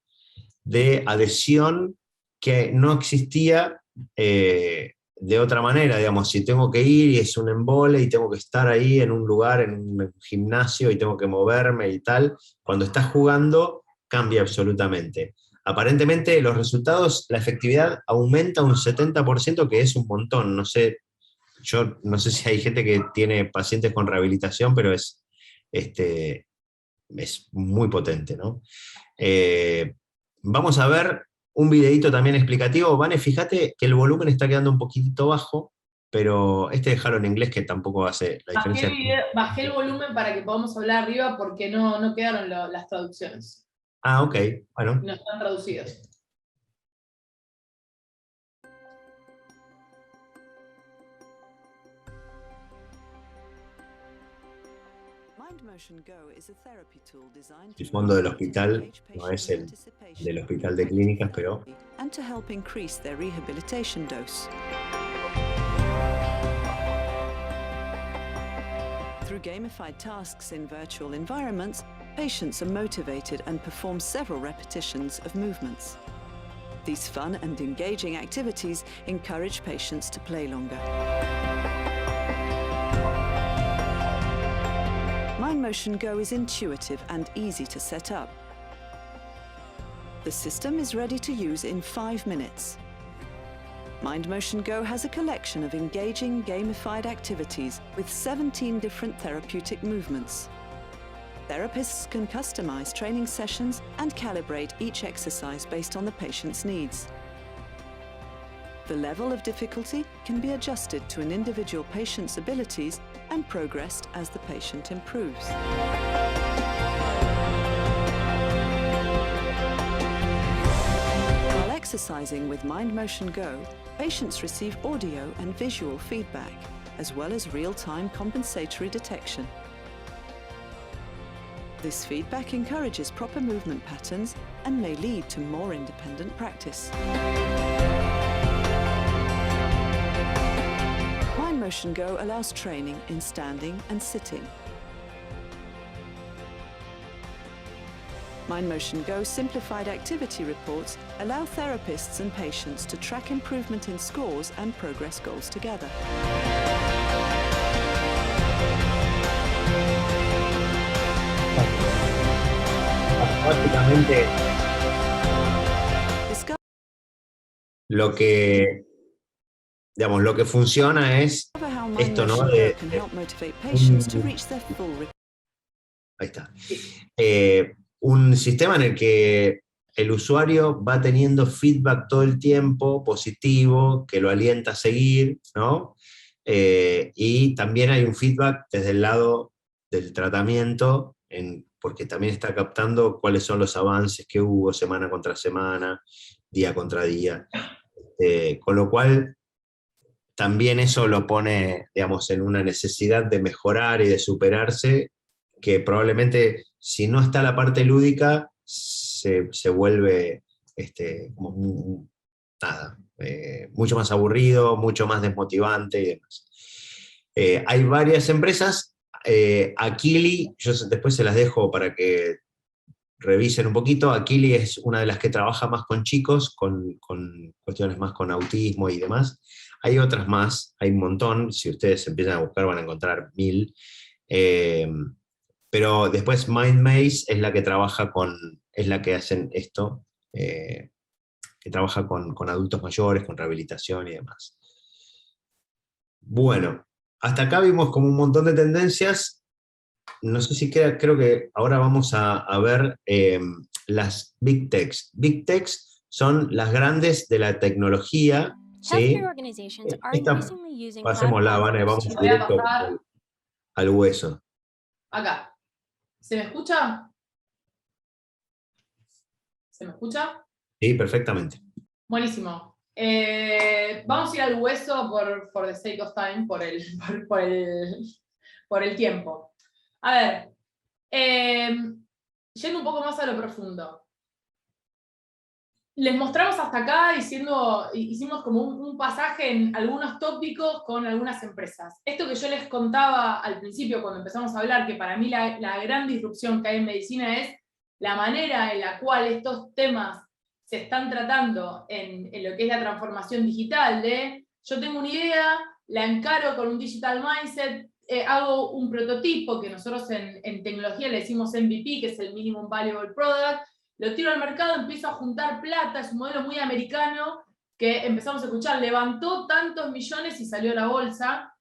de adhesión que no existía de otra manera. Digamos, si tengo que ir y es un embole y tengo que estar ahí en un lugar, en un gimnasio y tengo que moverme y tal, cuando estás jugando cambia absolutamente. Aparentemente los resultados, la efectividad aumenta un 70%, que es un montón. Yo no sé si hay gente que tiene pacientes con rehabilitación, pero es es muy potente, ¿no? Vamos a ver un videito también explicativo. Vane, fíjate que el volumen está quedando un poquitito bajo, pero dejarlo en inglés que tampoco hace la diferencia. Bajé el volumen para que podamos hablar arriba porque no quedaron las traducciones. Ah, ok, bueno. No están traducidos. El fondo del hospital no es el del hospital de clínicas, pero and to help increase their rehabilitation dose. Through gamified tasks in virtual environments, patients are motivated and perform several repetitions of movements. These fun and engaging activities encourage patients to play longer. MindMotion Go is intuitive and easy to set up. The system is ready to use in 5 minutes. MindMotion Go has a collection of engaging, gamified activities with 17 different therapeutic movements. Therapists can customize training sessions and calibrate each exercise based on the patient's needs. The level of difficulty can be adjusted to an individual patient's abilities and progressed as the patient improves. While exercising with MindMotion Go, patients receive audio and visual feedback, as well as real-time compensatory detection. This feedback encourages proper movement patterns and may lead to more independent practice. MindMotion Go allows training in standing and sitting. MindMotion Go simplified activity reports allow therapists and patients to track improvement in scores and progress goals together. Básicamente, lo que funciona es esto, ¿no? Ahí está. Un sistema en el que el usuario va teniendo feedback todo el tiempo positivo, que lo alienta a seguir, ¿no? Y también hay un feedback desde el lado del tratamiento, porque también está captando cuáles son los avances que hubo semana contra semana, día contra día. Con lo cual, también eso lo pone, digamos, en una necesidad de mejorar y de superarse, que probablemente, si no está la parte lúdica, se vuelve como mucho más aburrido, mucho más desmotivante y demás. Hay varias empresas. Akili, yo después se las dejo para que revisen un poquito. Akili es una de las que trabaja más con chicos, con cuestiones más con autismo y demás. Hay otras más, hay un montón, si ustedes empiezan a buscar van a encontrar 1000. Pero después MindMaze es la que trabaja es la que hacen esto, que trabaja con adultos mayores, con rehabilitación y demás. Bueno, hasta acá vimos como un montón de tendencias. No sé si creo que ahora vamos a ver las Big Techs. Big Techs son las grandes de la tecnología. ¿Sí? Pasémosla, Vane, vamos directo al hueso. Acá. ¿Se me escucha? ¿Se me escucha? Sí, perfectamente. Buenísimo. Vamos a ir al hueso por the sake of time, por el tiempo. A ver, yendo un poco más a lo profundo. Les mostramos hasta acá hicimos como un pasaje en algunos tópicos con algunas empresas. Esto que yo les contaba al principio cuando empezamos a hablar, que para mí la gran disrupción que hay en medicina es la manera en la cual estos temas se están tratando en lo que es la transformación digital, yo tengo una idea, la encaro con un digital mindset, hago un prototipo que nosotros en tecnología le decimos MVP, que es el Minimum Valuable Product, lo tiro al mercado, empiezo a juntar plata, es un modelo muy americano, que empezamos a escuchar, levantó tantos millones y salió a la bolsa.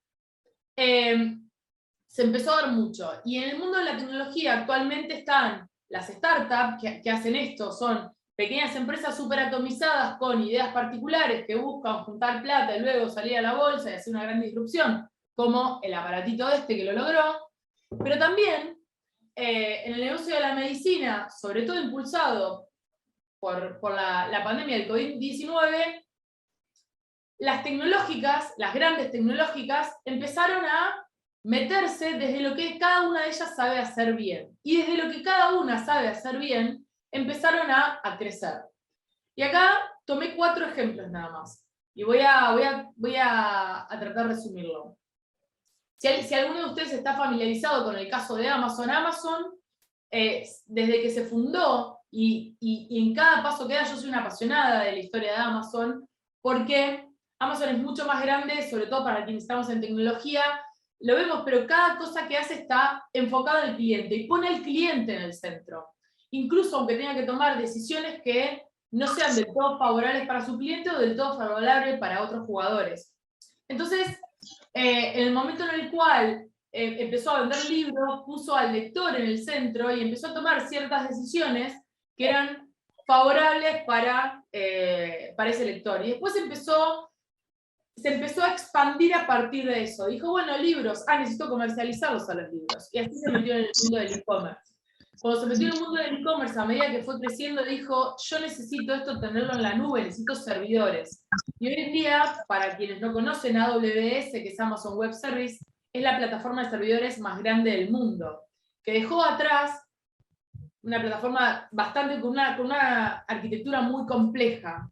se empezó a dar mucho. Y en el mundo de la tecnología actualmente están las startups que hacen esto, son pequeñas empresas súper atomizadas con ideas particulares que buscan juntar plata y luego salir a la bolsa y hacer una gran disrupción, como el aparatito este que lo logró, pero también en el negocio de la medicina, sobre todo impulsado por la pandemia del COVID-19, las tecnológicas, las grandes tecnológicas, empezaron a meterse desde lo que cada una de ellas sabe hacer bien. Y desde lo que cada una sabe hacer bien, empezaron a crecer. Y acá tomé 4 ejemplos nada más. Y voy a tratar de resumirlo. Si alguno de ustedes está familiarizado con el caso de Amazon, desde que se fundó, y en cada paso que da, yo soy una apasionada de la historia de Amazon, porque Amazon es mucho más grande, sobre todo para quienes estamos en tecnología, lo vemos, pero cada cosa que hace está enfocada al cliente, y pone al cliente en el centro. Incluso aunque tenga que tomar decisiones que no sean del todo favorables para su cliente o del todo favorables para otros jugadores. Entonces, en el momento en el cual empezó a vender libros, puso al lector en el centro y empezó a tomar ciertas decisiones que eran favorables para ese lector. Y después se empezó a expandir a partir de eso. Dijo, bueno, libros, necesito comercializarlos a los libros. Y así se metió en el mundo del e-commerce. Cuando se metió en el mundo del e-commerce, a medida que fue creciendo, dijo, yo necesito esto tenerlo en la nube, necesito servidores. Y hoy en día, para quienes no conocen, AWS, que es Amazon Web Service, es la plataforma de servidores más grande del mundo, que dejó atrás una plataforma bastante con una arquitectura muy compleja.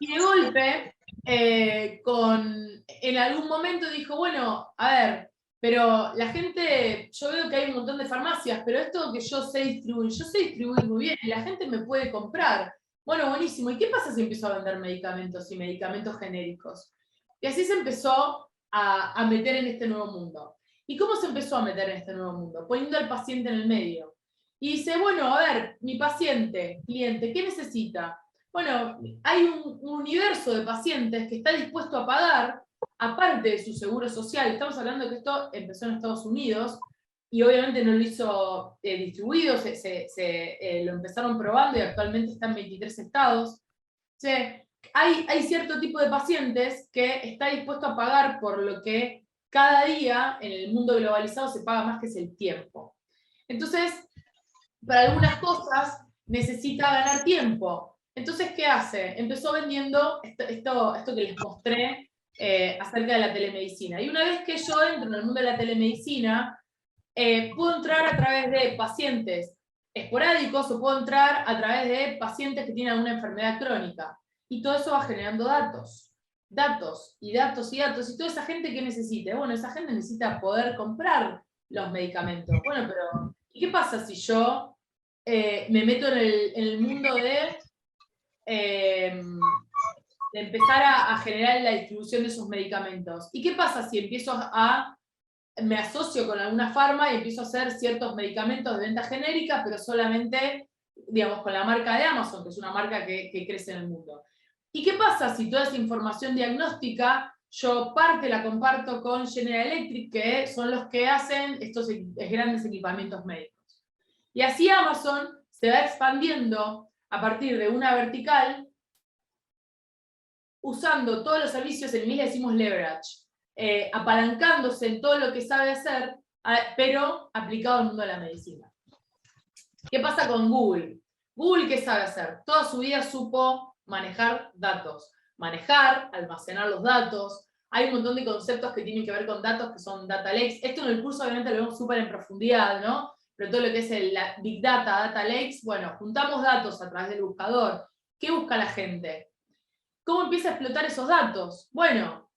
Y de golpe, en algún momento dijo, bueno, a ver, pero la gente, yo veo que hay un montón de farmacias, pero esto que yo sé distribuir muy bien, y la gente me puede comprar. Bueno, buenísimo. ¿Y qué pasa si empiezo a vender medicamentos y medicamentos genéricos? Y así se empezó a meter en este nuevo mundo. ¿Y cómo se empezó a meter en este nuevo mundo? Poniendo al paciente en el medio. Y dice, bueno, a ver, mi paciente, cliente, ¿qué necesita? Bueno, hay un universo de pacientes que está dispuesto a pagar, aparte de su seguro social. Estamos hablando de que esto empezó en Estados Unidos, y obviamente no lo hizo distribuido, lo empezaron probando y actualmente está en 23 estados. Hay cierto tipo de pacientes que está dispuesto a pagar por lo que cada día en el mundo globalizado se paga más, que es el tiempo. Entonces, para algunas cosas necesita ganar tiempo. Entonces, ¿qué hace? Empezó vendiendo esto que les mostré acerca de la telemedicina. Y una vez que yo entro en el mundo de la telemedicina, puedo entrar a través de pacientes esporádicos o puedo entrar a través de pacientes que tienen una enfermedad crónica. Y todo eso va generando datos. Datos y datos y datos. Y toda esa gente que necesita. Bueno, esa gente necesita poder comprar los medicamentos. Bueno, pero ¿y qué pasa si yo me meto en el mundo de empezar a generar la distribución de esos medicamentos? ¿Y qué pasa si me asocio con alguna farma y empiezo a hacer ciertos medicamentos de venta genérica, pero solamente, digamos, con la marca de Amazon, que es una marca que crece en el mundo? ¿Y qué pasa si toda esa información diagnóstica yo la comparto con General Electric, que son los que hacen estos grandes equipamientos médicos? Y así Amazon se va expandiendo a partir de una vertical, usando todos los servicios, en inglés le decimos leverage, apalancándose en todo lo que sabe hacer, pero aplicado al mundo de la medicina. ¿Qué pasa con Google? Google, ¿qué sabe hacer? Toda su vida supo manejar datos, almacenar los datos. Hay un montón de conceptos que tienen que ver con datos, que son data lakes. Esto en el curso obviamente lo vemos súper en profundidad, ¿no? Pero todo lo que es la Big Data, Data Lakes, bueno, juntamos datos a través del buscador. ¿Qué busca la gente? ¿Cómo empieza a explotar esos datos? Bueno,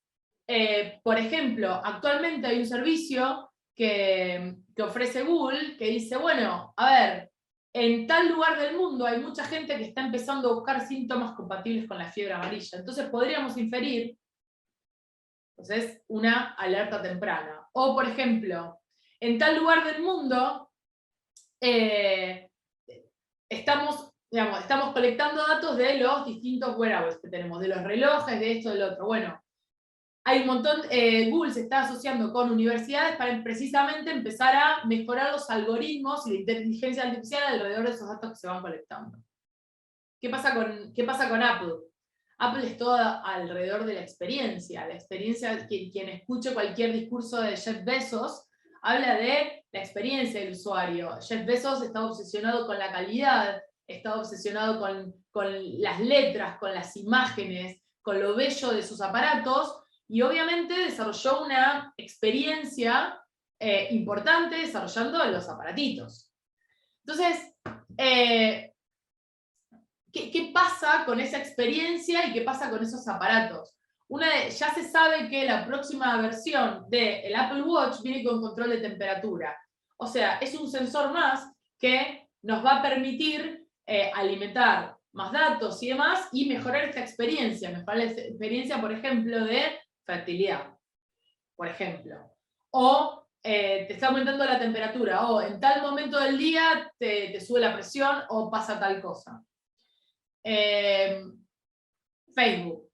por ejemplo, actualmente hay un servicio que ofrece Google que dice, bueno, a ver, en tal lugar del mundo hay mucha gente que está empezando a buscar síntomas compatibles con la fiebre amarilla. Entonces podríamos inferir, entonces, una alerta temprana. O, por ejemplo, en tal lugar del mundo estamos colectando datos de los distintos wearables que tenemos, de los relojes, de esto, del otro. Bueno, hay un montón, Google se está asociando con universidades para precisamente empezar a mejorar los algoritmos y la inteligencia artificial alrededor de esos datos que se van colectando. ¿Qué pasa con Apple? Apple es todo alrededor de la experiencia. La experiencia, quien escuche cualquier discurso de Jeff Bezos, habla de la experiencia del usuario. Jeff Bezos está obsesionado con la calidad, está obsesionado con las letras, con las imágenes, con lo bello de sus aparatos, y obviamente desarrolló una experiencia importante desarrollando los aparatitos. Entonces, ¿qué pasa con esa experiencia y qué pasa con esos aparatos? Ya se sabe que la próxima versión del Apple Watch viene con control de temperatura. O sea, es un sensor más que nos va a permitir alimentar más datos y demás y mejorar esta experiencia. Mejorar la experiencia, por ejemplo, de fertilidad, por ejemplo. O te está aumentando la temperatura, o en tal momento del día te sube la presión o pasa tal cosa. Facebook.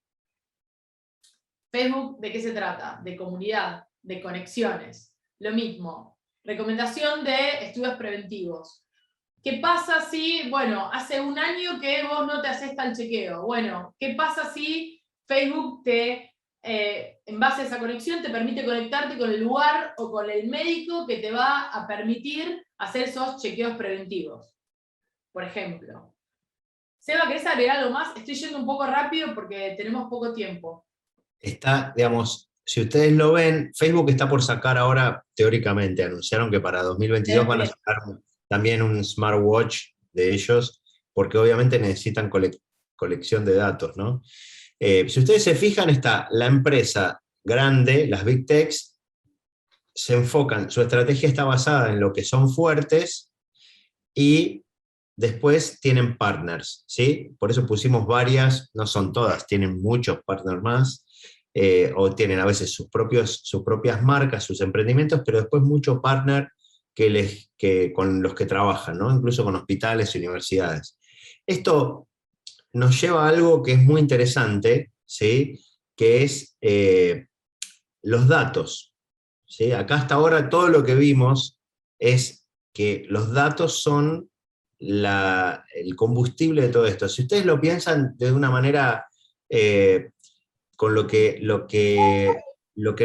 Facebook, ¿de qué se trata? De comunidad, de conexiones. Lo mismo, recomendación de estudios preventivos. ¿Qué pasa si, bueno, hace un año que vos no te haces tal chequeo? Bueno, ¿qué pasa si Facebook en base a esa conexión te permite conectarte con el lugar o con el médico que te va a permitir hacer esos chequeos preventivos? Por ejemplo. Seba, ¿querés agregar algo más? Estoy yendo un poco rápido porque tenemos poco tiempo. Está, digamos, si ustedes lo ven, Facebook está por sacar ahora, teóricamente, anunciaron que para 2022 van a sacar también un smartwatch de ellos, porque obviamente necesitan colección de datos, ¿no? Si ustedes se fijan, está la empresa grande, las Big Techs, se enfocan, su estrategia está basada en lo que son fuertes y después tienen partners, ¿sí? Por eso pusimos varias, no son todas, tienen muchos partners más, o tienen a veces sus propias marcas, sus emprendimientos, pero después muchos partners con los que trabajan, ¿no? Incluso con hospitales y universidades. Esto nos lleva a algo que es muy interesante, ¿sí? Que es los datos, ¿sí? Acá hasta ahora todo lo que vimos es que los datos son el combustible de todo esto. Si ustedes lo piensan de una manera con lo que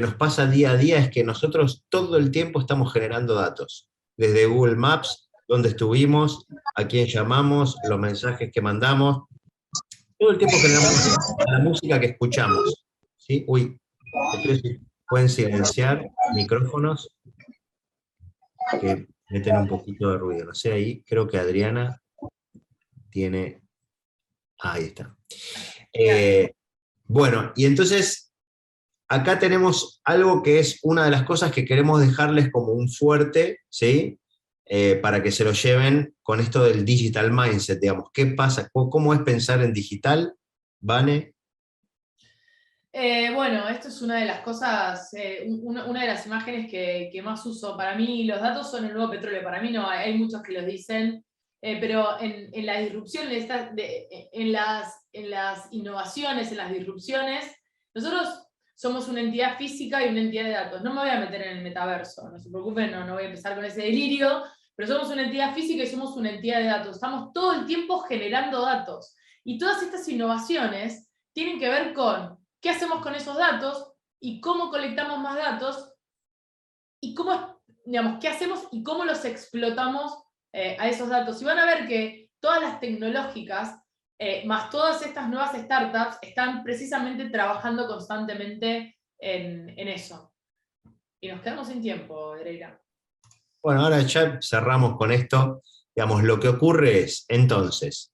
nos pasa día a día es que nosotros todo el tiempo estamos generando datos. Desde Google Maps, dónde estuvimos, a quién llamamos, los mensajes que mandamos. Todo el tiempo generamos la música que escuchamos. ¿Sí? Uy, pueden silenciar micrófonos que meten un poquito de ruido. No sé, ahí creo que Adriana tiene... ahí está. Bueno, y entonces acá tenemos algo que es una de las cosas que queremos dejarles como un fuerte, ¿sí? Para que se lo lleven con esto del digital mindset, digamos. ¿Qué pasa? ¿Cómo es pensar en digital? ¿Vane? Bueno, esto es una de las cosas, una de las imágenes que más uso. Para mí los datos son el nuevo petróleo. Para mí no, hay muchos que los dicen, pero en la disrupción, en las innovaciones, en las disrupciones, nosotros somos una entidad física y una entidad de datos. No me voy a meter en el metaverso, no se preocupen, no voy a empezar con ese delirio, pero somos una entidad física y somos una entidad de datos. Estamos todo el tiempo generando datos. Y todas estas innovaciones tienen que ver con qué hacemos con esos datos y cómo colectamos más datos y cómo, digamos, qué hacemos y cómo los explotamos a esos datos. Y van a ver que todas las tecnológicas, más todas estas nuevas startups, están precisamente trabajando constantemente en eso. Y nos quedamos sin tiempo, Dreira. Bueno, ahora ya cerramos con esto. Digamos, lo que ocurre es, entonces,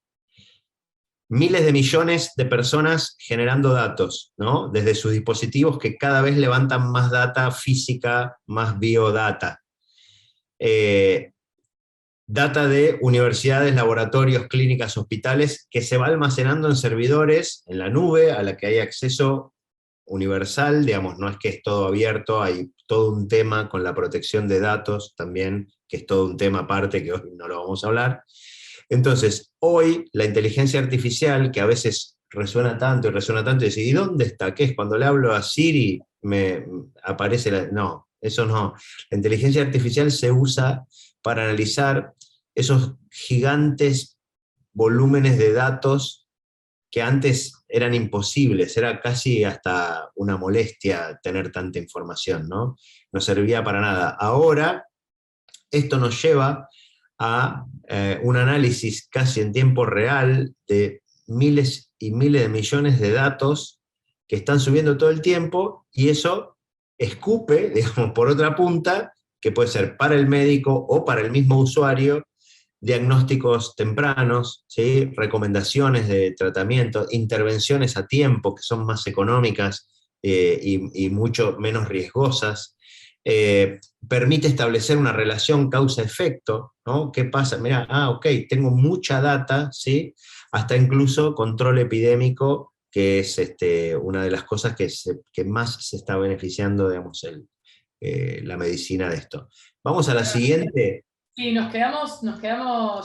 miles de millones de personas generando datos, ¿no? Desde sus dispositivos que cada vez levantan más data física, más biodata. Data de universidades, laboratorios, clínicas, hospitales, que se va almacenando en servidores, en la nube, a la que hay acceso universal, digamos, no es que es todo abierto, hay todo un tema con la protección de datos también, que es todo un tema aparte que hoy no lo vamos a hablar. Entonces, hoy la inteligencia artificial, que a veces resuena tanto y resuena tanto, y decís, ¿y dónde está? ¿Qué es? Cuando le hablo a Siri, me aparece no, eso no. La inteligencia artificial se usa para analizar esos gigantes volúmenes de datos que antes eran imposibles, era casi hasta una molestia tener tanta información, ¿no? No servía para nada. Ahora, esto nos lleva a un análisis casi en tiempo real de miles y miles de millones de datos que están subiendo todo el tiempo, y eso escupe, digamos, por otra punta, que puede ser para el médico o para el mismo usuario, diagnósticos tempranos, ¿sí? Recomendaciones de tratamiento, intervenciones a tiempo que son más económicas y mucho menos riesgosas. Permite establecer una relación causa-efecto, ¿no? ¿Qué pasa? Mira, ok, tengo mucha data, ¿sí? Hasta incluso control epidémico, que es una de las cosas que más se está beneficiando, digamos, la medicina de esto. Vamos a la siguiente. Sí, nos quedamos,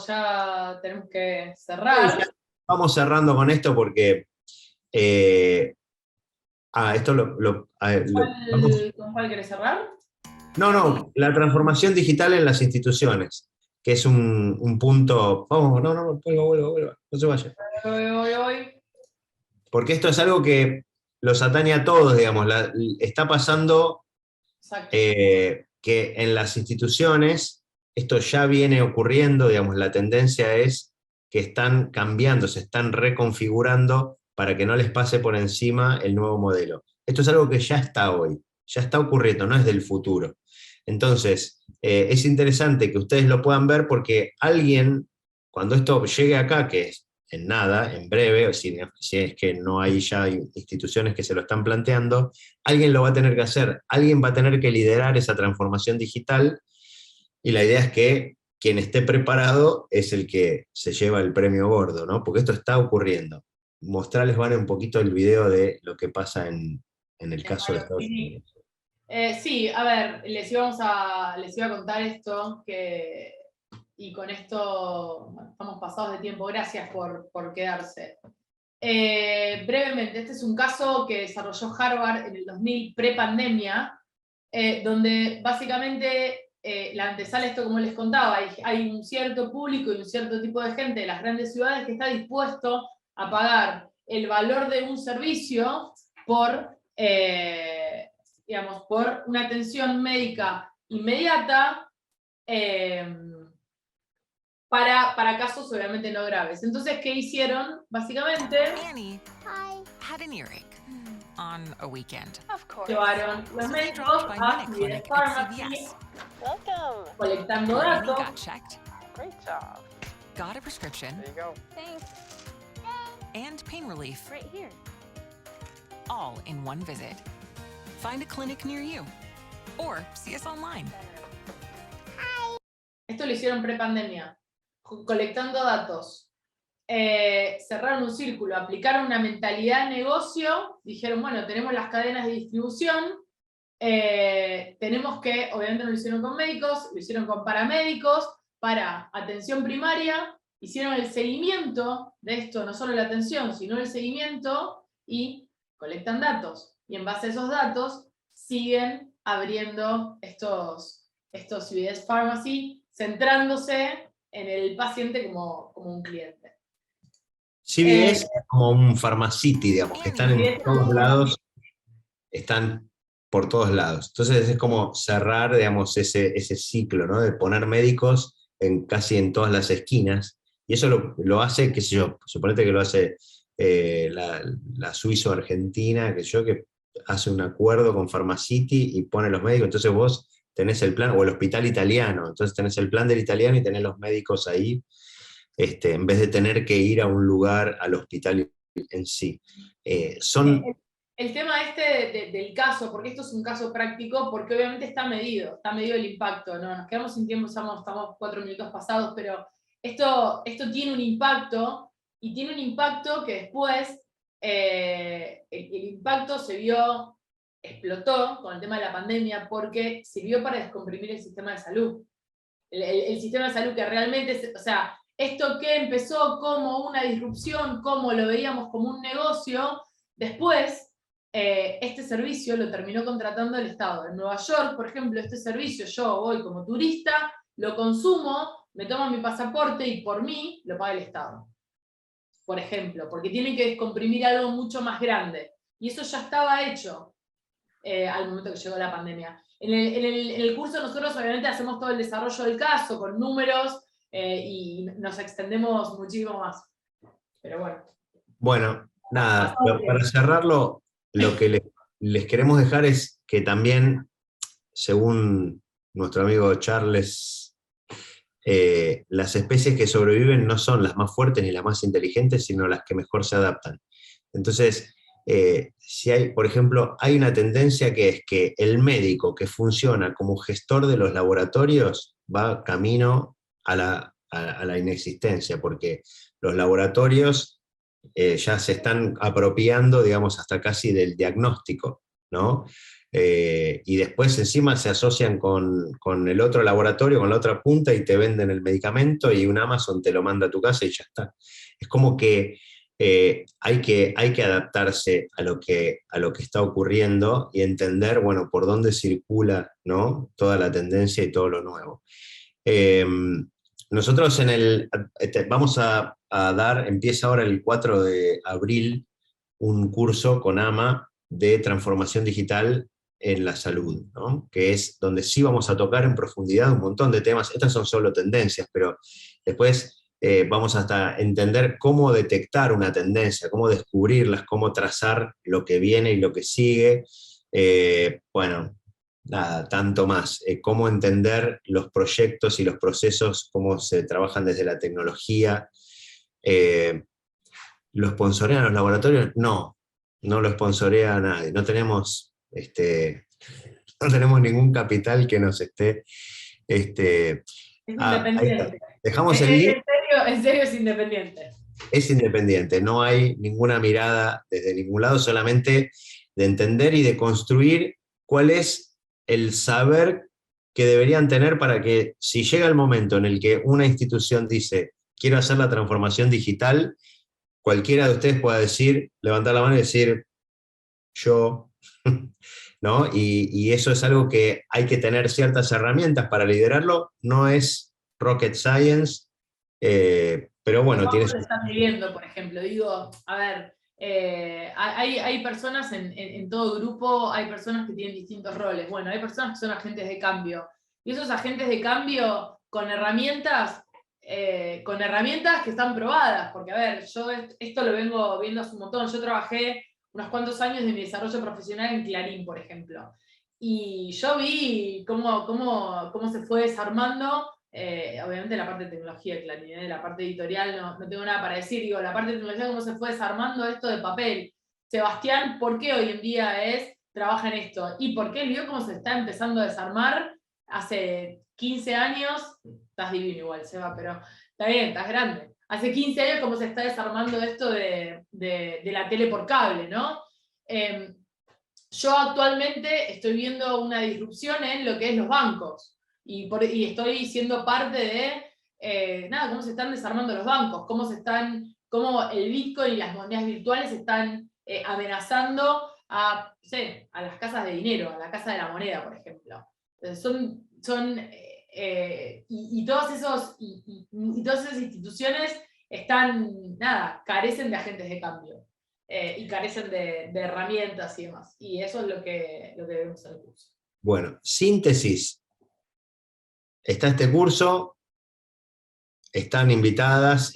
ya tenemos que cerrar. Vamos cerrando con esto porque esto ¿Con cuál querés cerrar? No, la transformación digital en las instituciones, que es un punto. Vamos, vuelva, no se vaya. Voy. Porque esto es algo que los atañe a todos, digamos. Está pasando que en las instituciones esto ya viene ocurriendo, digamos, la tendencia es que están cambiando, se están reconfigurando para que no les pase por encima el nuevo modelo. Esto es algo que ya está hoy, ya está ocurriendo, no es del futuro. Entonces, es interesante que ustedes lo puedan ver porque alguien, cuando esto llegue acá, que es en nada, en breve, si es que no hay ya instituciones que se lo están planteando, alguien lo va a tener que hacer, alguien va a tener que liderar esa transformación digital, y la idea es que quien esté preparado es el que se lleva el premio gordo, ¿no? Porque esto está ocurriendo. Mostrarles, Vane, un poquito el video de lo que pasa en el caso de Estados Unidos. Sí, a ver, les iba a contar esto, y con esto estamos pasados de tiempo, gracias por quedarse. Brevemente, este es un caso que desarrolló Harvard en el 2000, pre-pandemia, donde básicamente la antesala, esto como les contaba, hay un cierto público y un cierto tipo de gente de las grandes ciudades que está dispuesto a pagar el valor de un servicio por una atención médica inmediata para casos obviamente no graves. Entonces, ¿qué hicieron? Básicamente, Annie had an earache on a weekend. Of course. Llevaron los médicos a CVS Pharmacy, colectando datos. Got checked. Great job. Got a prescription. There you go. Thanks. And pain relief. Right here. All in one visit. Find a clinic near you. Or see us online. Esto lo hicieron pre-pandemia, colectando datos. Cerraron un círculo, aplicaron una mentalidad de negocio, dijeron, bueno, tenemos las cadenas de distribución, tenemos que, obviamente no lo hicieron con médicos, lo hicieron con paramédicos, para atención primaria, hicieron el seguimiento de esto, no solo la atención, sino el seguimiento, y colectan datos. Y en base a esos datos, siguen abriendo estos CVS Pharmacy, centrándose en el paciente como un cliente. CVS es como un Pharmacity, digamos, que están en todos lados, están por todos lados. Entonces es como cerrar, digamos, ese ciclo, ¿no? De poner médicos casi en todas las esquinas, y eso lo hace, qué sé yo, suponete que lo hace la suizo-argentina, qué sé yo, que hace un acuerdo con Pharmacity y pone los médicos, entonces vos tenés el plan, o el hospital italiano, entonces tenés el plan del italiano y tenés los médicos ahí, en vez de tener que ir a un lugar, al hospital en sí. El tema del caso, porque esto es un caso práctico, porque obviamente está medido el impacto, ¿no? Nos quedamos sin tiempo, estamos 4 minutos pasados, pero esto tiene un impacto, y tiene un impacto que después, el impacto explotó con el tema de la pandemia, porque sirvió para descomprimir el sistema de salud. El sistema de salud que realmente, esto que empezó como una disrupción, como lo veíamos como un negocio, después este servicio lo terminó contratando el Estado. En Nueva York, por ejemplo, este servicio yo voy como turista, lo consumo, me tomo mi pasaporte y por mí lo paga el Estado. Por ejemplo, porque tienen que descomprimir algo mucho más grande. Y eso ya estaba hecho al momento que llegó la pandemia. En el curso nosotros obviamente hacemos todo el desarrollo del caso, con números, y nos extendemos muchísimo más. Pero bueno. Bueno, nada, para cerrarlo, lo que les queremos dejar es que también, según nuestro amigo Charles, las especies que sobreviven no son las más fuertes ni las más inteligentes, sino las que mejor se adaptan. Entonces, si hay, por ejemplo, hay una tendencia que es que el médico que funciona como gestor de los laboratorios va camino a la inexistencia, porque los laboratorios ya se están apropiando, digamos, hasta casi del diagnóstico, ¿no? Y después encima se asocian con el otro laboratorio, con la otra punta, y te venden el medicamento y un Amazon te lo manda a tu casa y ya está. Es como que hay que adaptarse a lo que está ocurriendo y entender, bueno, por dónde circula, ¿no?, toda la tendencia y todo lo nuevo. Nosotros vamos a dar, empieza ahora el 4 de abril, un curso con AMA de transformación digital en la salud, ¿no?, que es donde sí vamos a tocar en profundidad un montón de temas. Estas son solo tendencias, pero después vamos hasta entender cómo detectar una tendencia, cómo descubrirlas, cómo trazar lo que viene y lo que sigue. Bueno, nada, tanto más. Cómo entender los proyectos y los procesos, cómo se trabajan desde la tecnología. ¿Lo sponsorean los laboratorios? No lo sponsorea a nadie. No tenemos ningún capital que nos esté... es independiente. Dejamos el link. En serio es independiente. Es independiente, no hay ninguna mirada desde ningún lado, solamente de entender y de construir cuál es el saber que deberían tener para que, si llega el momento en el que una institución dice, quiero hacer la transformación digital, cualquiera de ustedes pueda decir, levantar la mano y decir, yo, ¿no? Y eso es algo que hay que tener ciertas herramientas para liderarlo, no es rocket science, pero bueno, ¿Cómo lo están viviendo, por ejemplo? Digo, a ver, hay personas en todo grupo, hay personas que tienen distintos roles. Bueno, hay personas que son agentes de cambio. Y esos agentes de cambio con herramientas que están probadas. Porque, a ver, yo esto lo vengo viendo hace un montón. Yo trabajé unos cuantos años de mi desarrollo profesional en Clarín, por ejemplo. Y yo vi cómo se fue desarmando. Obviamente la parte de tecnología de Clarín, la parte editorial no tengo nada para decir, digo, la parte de tecnología, cómo se fue desarmando esto de papel. Sebastián, ¿por qué hoy en día trabaja en esto? ¿Y por qué él vio cómo se está empezando a desarmar hace 15 años? Estás divino igual, Seba, pero está bien, estás grande. Hace 15 años cómo se está desarmando esto de la tele por cable, ¿no? Yo actualmente estoy viendo una disrupción en lo que es los bancos. Y estoy siendo parte de cómo se están desarmando los bancos, cómo el Bitcoin y las monedas virtuales están amenazando a las casas de dinero, a la casa de la moneda, por ejemplo. Y todas esas instituciones carecen de agentes de cambio y carecen de herramientas y demás. Y eso es lo que vemos en el curso. Bueno, síntesis. Está este curso, están invitados,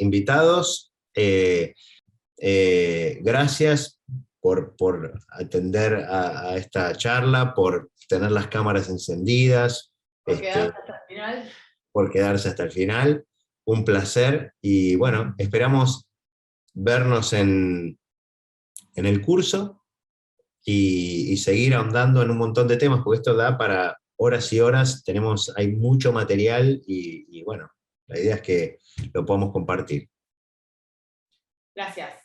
gracias por atender a esta charla, por tener las cámaras encendidas, por quedarse hasta el final. Por quedarse hasta el final, un placer, y bueno, esperamos vernos en el curso y seguir ahondando en un montón de temas, porque esto da para horas y horas, hay mucho material y bueno, la idea es que lo podamos compartir. Gracias.